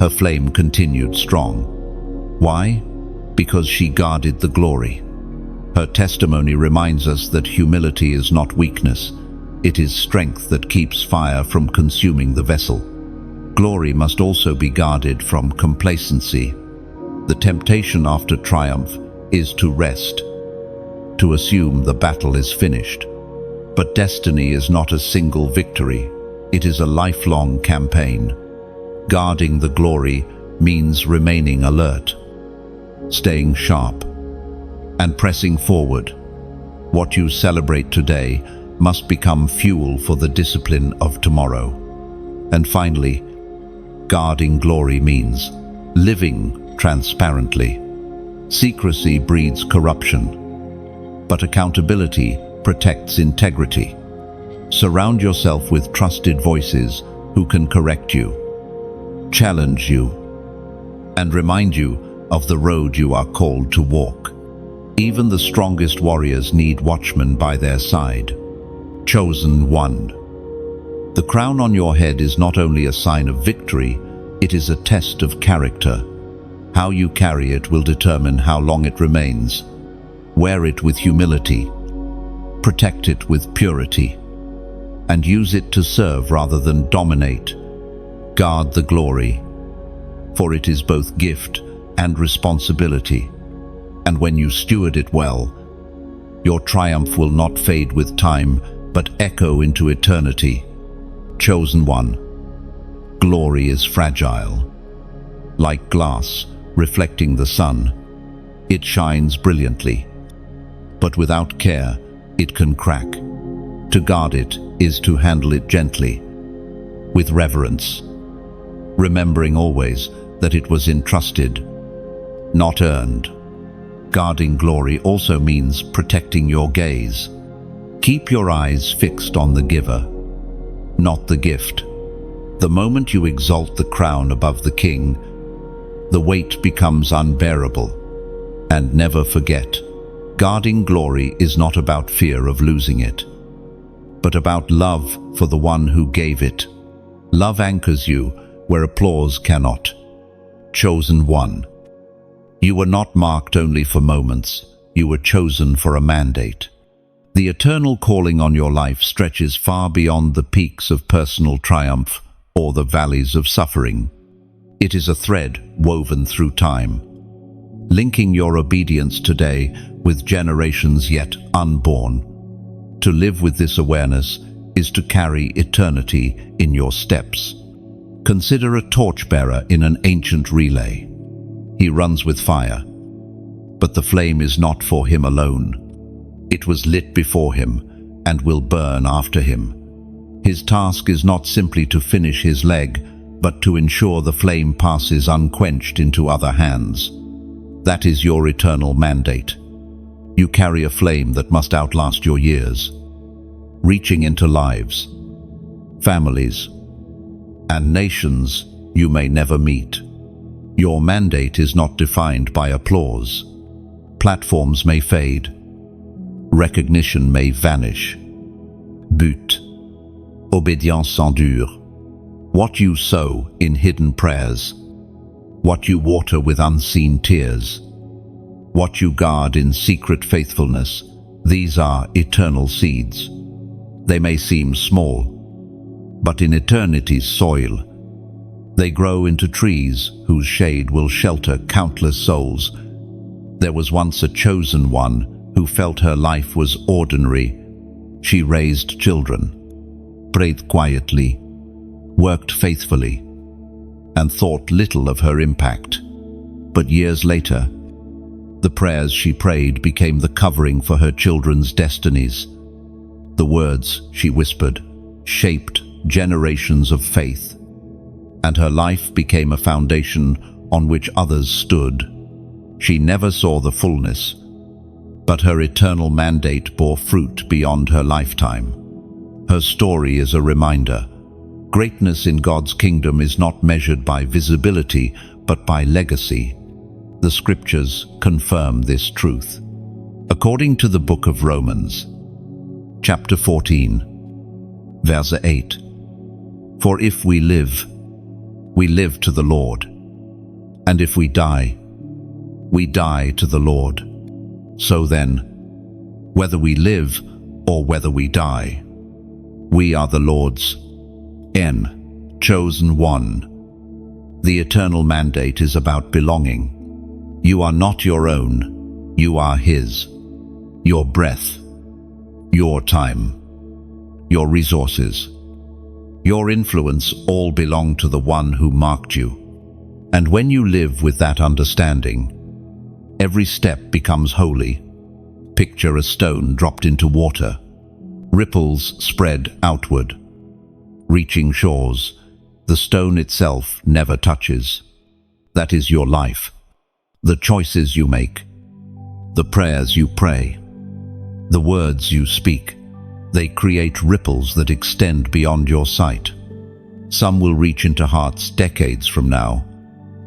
her flame continued strong. Why? Because she guarded the glory. Her testimony reminds us that humility is not weakness. It is strength that keeps fire from consuming the vessel. Glory must also be guarded from complacency. The temptation after triumph is to rest, to assume the battle is finished. But destiny is not a single victory. It is a lifelong campaign. Guarding the glory means remaining alert, staying sharp, and pressing forward. What you celebrate today must become fuel for the discipline of tomorrow. And finally, guarding glory means living transparently. Secrecy breeds corruption, but accountability protects integrity. Surround yourself with trusted voices who can correct you, challenge you, and remind you of the road you are called to walk. Even the strongest warriors need watchmen by their side. Chosen one. The crown on your head is not only a sign of victory, it is a test of character. How you carry it will determine how long it remains. Wear it with humility, protect it with purity, and use it to serve rather than dominate. Guard the glory, for it is both gift and responsibility. And when you steward it well, your triumph will not fade with time, but echo into eternity. Chosen one. Glory is fragile. Like glass reflecting the sun, it shines brilliantly, but without care, it can crack. To guard it is to handle it gently, with reverence, remembering always that it was entrusted, not earned. Guarding glory also means protecting your gaze. Keep your eyes fixed on the giver, not the gift. The moment you exalt the crown above the king, the weight becomes unbearable. And never forget, guarding glory is not about fear of losing it, but about love for the one who gave it. Love anchors you where applause cannot. Chosen one. You were not marked only for moments, you were chosen for a mandate. The eternal calling on your life stretches far beyond the peaks of personal triumph or the valleys of suffering. It is a thread woven through time, linking your obedience today with generations yet unborn. To live with this awareness is to carry eternity in your steps. Consider a torchbearer in an ancient relay. He runs with fire, but the flame is not for him alone. It was lit before him and will burn after him. His task is not simply to finish his leg, but to ensure the flame passes unquenched into other hands. That is your eternal mandate. You carry a flame that must outlast your years, reaching into lives, families, and nations you may never meet. Your mandate is not defined by applause. Platforms may fade. Recognition may vanish. But obédience endure. What you sow in hidden prayers, what you water with unseen tears, what you guard in secret faithfulness, these are eternal seeds. They may seem small, but in eternity's soil, they grow into trees whose shade will shelter countless souls. There was once a chosen one who felt her life was ordinary. She raised children, prayed quietly, worked faithfully, and thought little of her impact. But years later, the prayers she prayed became the covering for her children's destinies. The words she whispered shaped generations of faith, and her life became a foundation on which others stood. She never saw the fullness, but her eternal mandate bore fruit beyond her lifetime. Her story is a reminder. Greatness in God's kingdom is not measured by visibility, but by legacy. The scriptures confirm this truth. According to the book of Romans, chapter 14, verse 8, "For if we live to the Lord, and if we die to the Lord. So then, whether we live or whether we die, we are the Lord's." Chosen one. The eternal mandate is about belonging. You are not your own, you are His. Your breath, your time, your resources, your influence all belong to the one who marked you. And when you live with that understanding, every step becomes holy. Picture a stone dropped into water. Ripples spread outward, reaching shores. The stone itself never touches. That is your life. The choices you make, the prayers you pray, the words you speak, they create ripples that extend beyond your sight. Some will reach into hearts decades from now.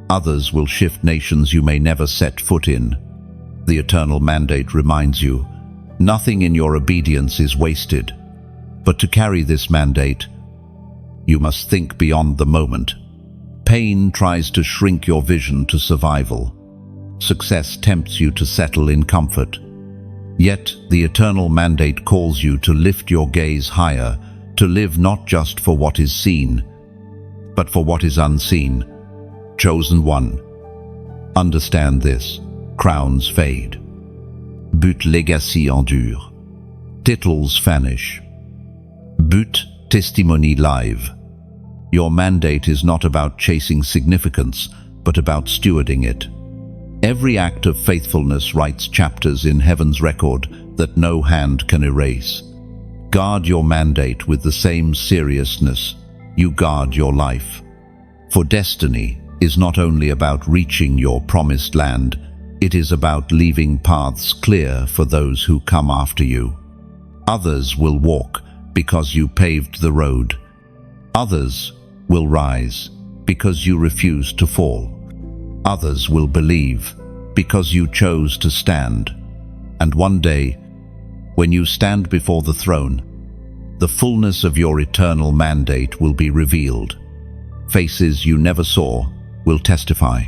Others will shift nations you may never set foot in. The eternal mandate reminds you, nothing in your obedience is wasted. But to carry this mandate, you must think beyond the moment. Pain tries to shrink your vision to survival. Success tempts you to settle in comfort. Yet the eternal mandate calls you to lift your gaze higher, to live not just for what is seen, but for what is unseen. Chosen one. Understand this. Crowns fade, but legacy endure. Titles vanish, but testimony live. Your mandate is not about chasing significance, but about stewarding it. Every act of faithfulness writes chapters in heaven's record that no hand can erase. Guard your mandate with the same seriousness you guard your life. For destiny is not only about reaching your promised land, it is about leaving paths clear for those who come after you. Others will walk because you paved the road. Others will rise because you refused to fall. Others will believe because you chose to stand. And one day, when you stand before the throne, the fullness of your eternal mandate will be revealed. Faces you never saw will testify.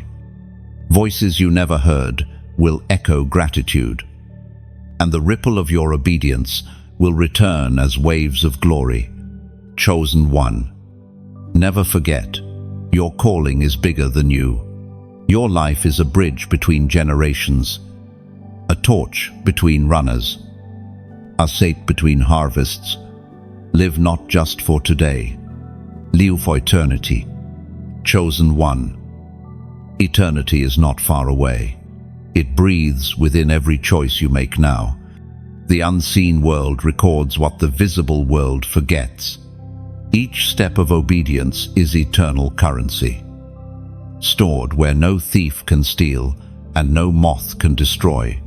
Voices you never heard will echo gratitude. And the ripple of your obedience will return as waves of glory. Chosen one. Never forget, Your calling is bigger than you. Your life is a bridge between generations, a torch between runners, a sate between harvests. Live not just for today. Live for eternity. Chosen one. Eternity is not far away. It breathes within every choice you make now. The unseen world records what the visible world forgets. Each step of obedience is eternal currency, stored where no thief can steal and no moth can destroy.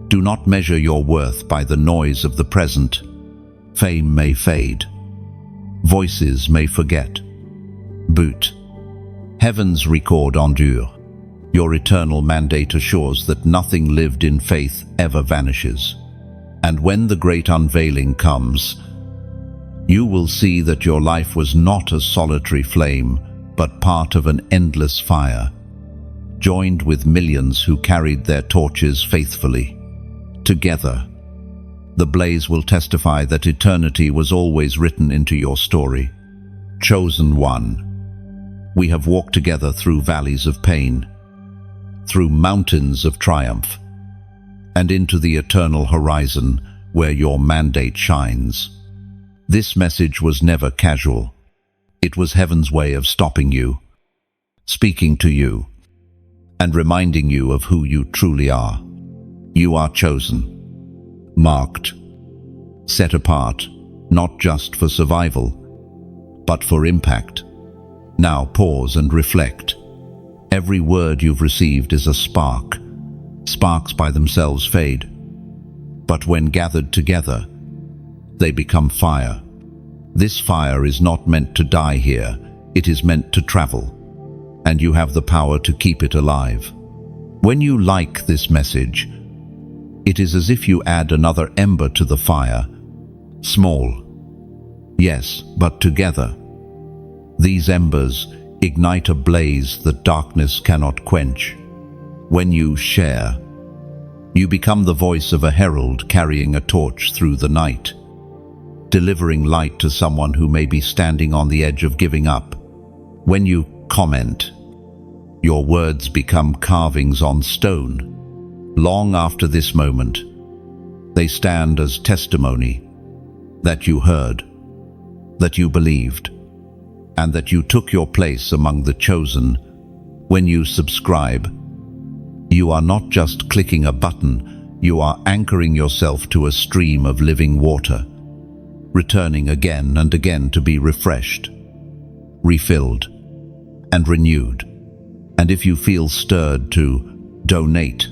Do not measure your worth by the noise of the present. Fame may fade. Voices may forget. But heaven's record endure. Your eternal mandate assures that nothing lived in faith ever vanishes. And when the great unveiling comes, you will see that your life was not a solitary flame, but part of an endless fire, joined with millions who carried their torches faithfully. Together, the blaze will testify that eternity was always written into your story. Chosen one, we have walked together through valleys of pain, through mountains of triumph, and into the eternal horizon where your mandate shines. This message was never casual. It was heaven's way of stopping you, speaking to you, and reminding you of who you truly are. You are chosen, marked, set apart, not just for survival, but for impact. Now pause and reflect. Every word you've received is a spark. Sparks by themselves fade, but when gathered together, they become fire. This fire is not meant to die here, it is meant to travel, and you have the power to keep it alive. When you like this message, it is as if you add another ember to the fire. Small, yes, but together. These embers ignite a blaze that darkness cannot quench. When you share, you become the voice of a herald carrying a torch through the night, delivering light to someone who may be standing on the edge of giving up. When you comment, your words become carvings on stone. Long after this moment, they stand as testimony that you heard, that you believed, and that you took your place among the chosen. When you subscribe, you are not just clicking a button, you are anchoring yourself to a stream of living water, returning again and again to be refreshed, refilled, and renewed. And if you feel stirred to donate,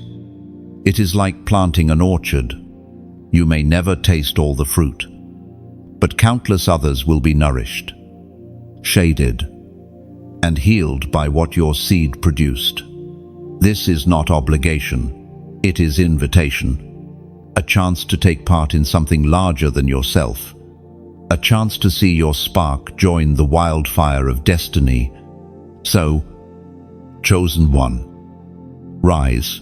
it is like planting an orchard. You may never taste all the fruit, but countless others will be nourished, shaded, and healed by what your seed produced. This is not obligation, it is invitation, a chance to take part in something larger than yourself, a chance to see your spark join the wildfire of destiny. So, chosen one, rise,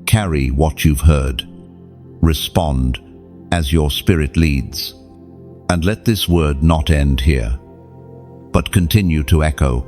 carry what you've heard, respond as your spirit leads, and let this word not end here, but continue to echo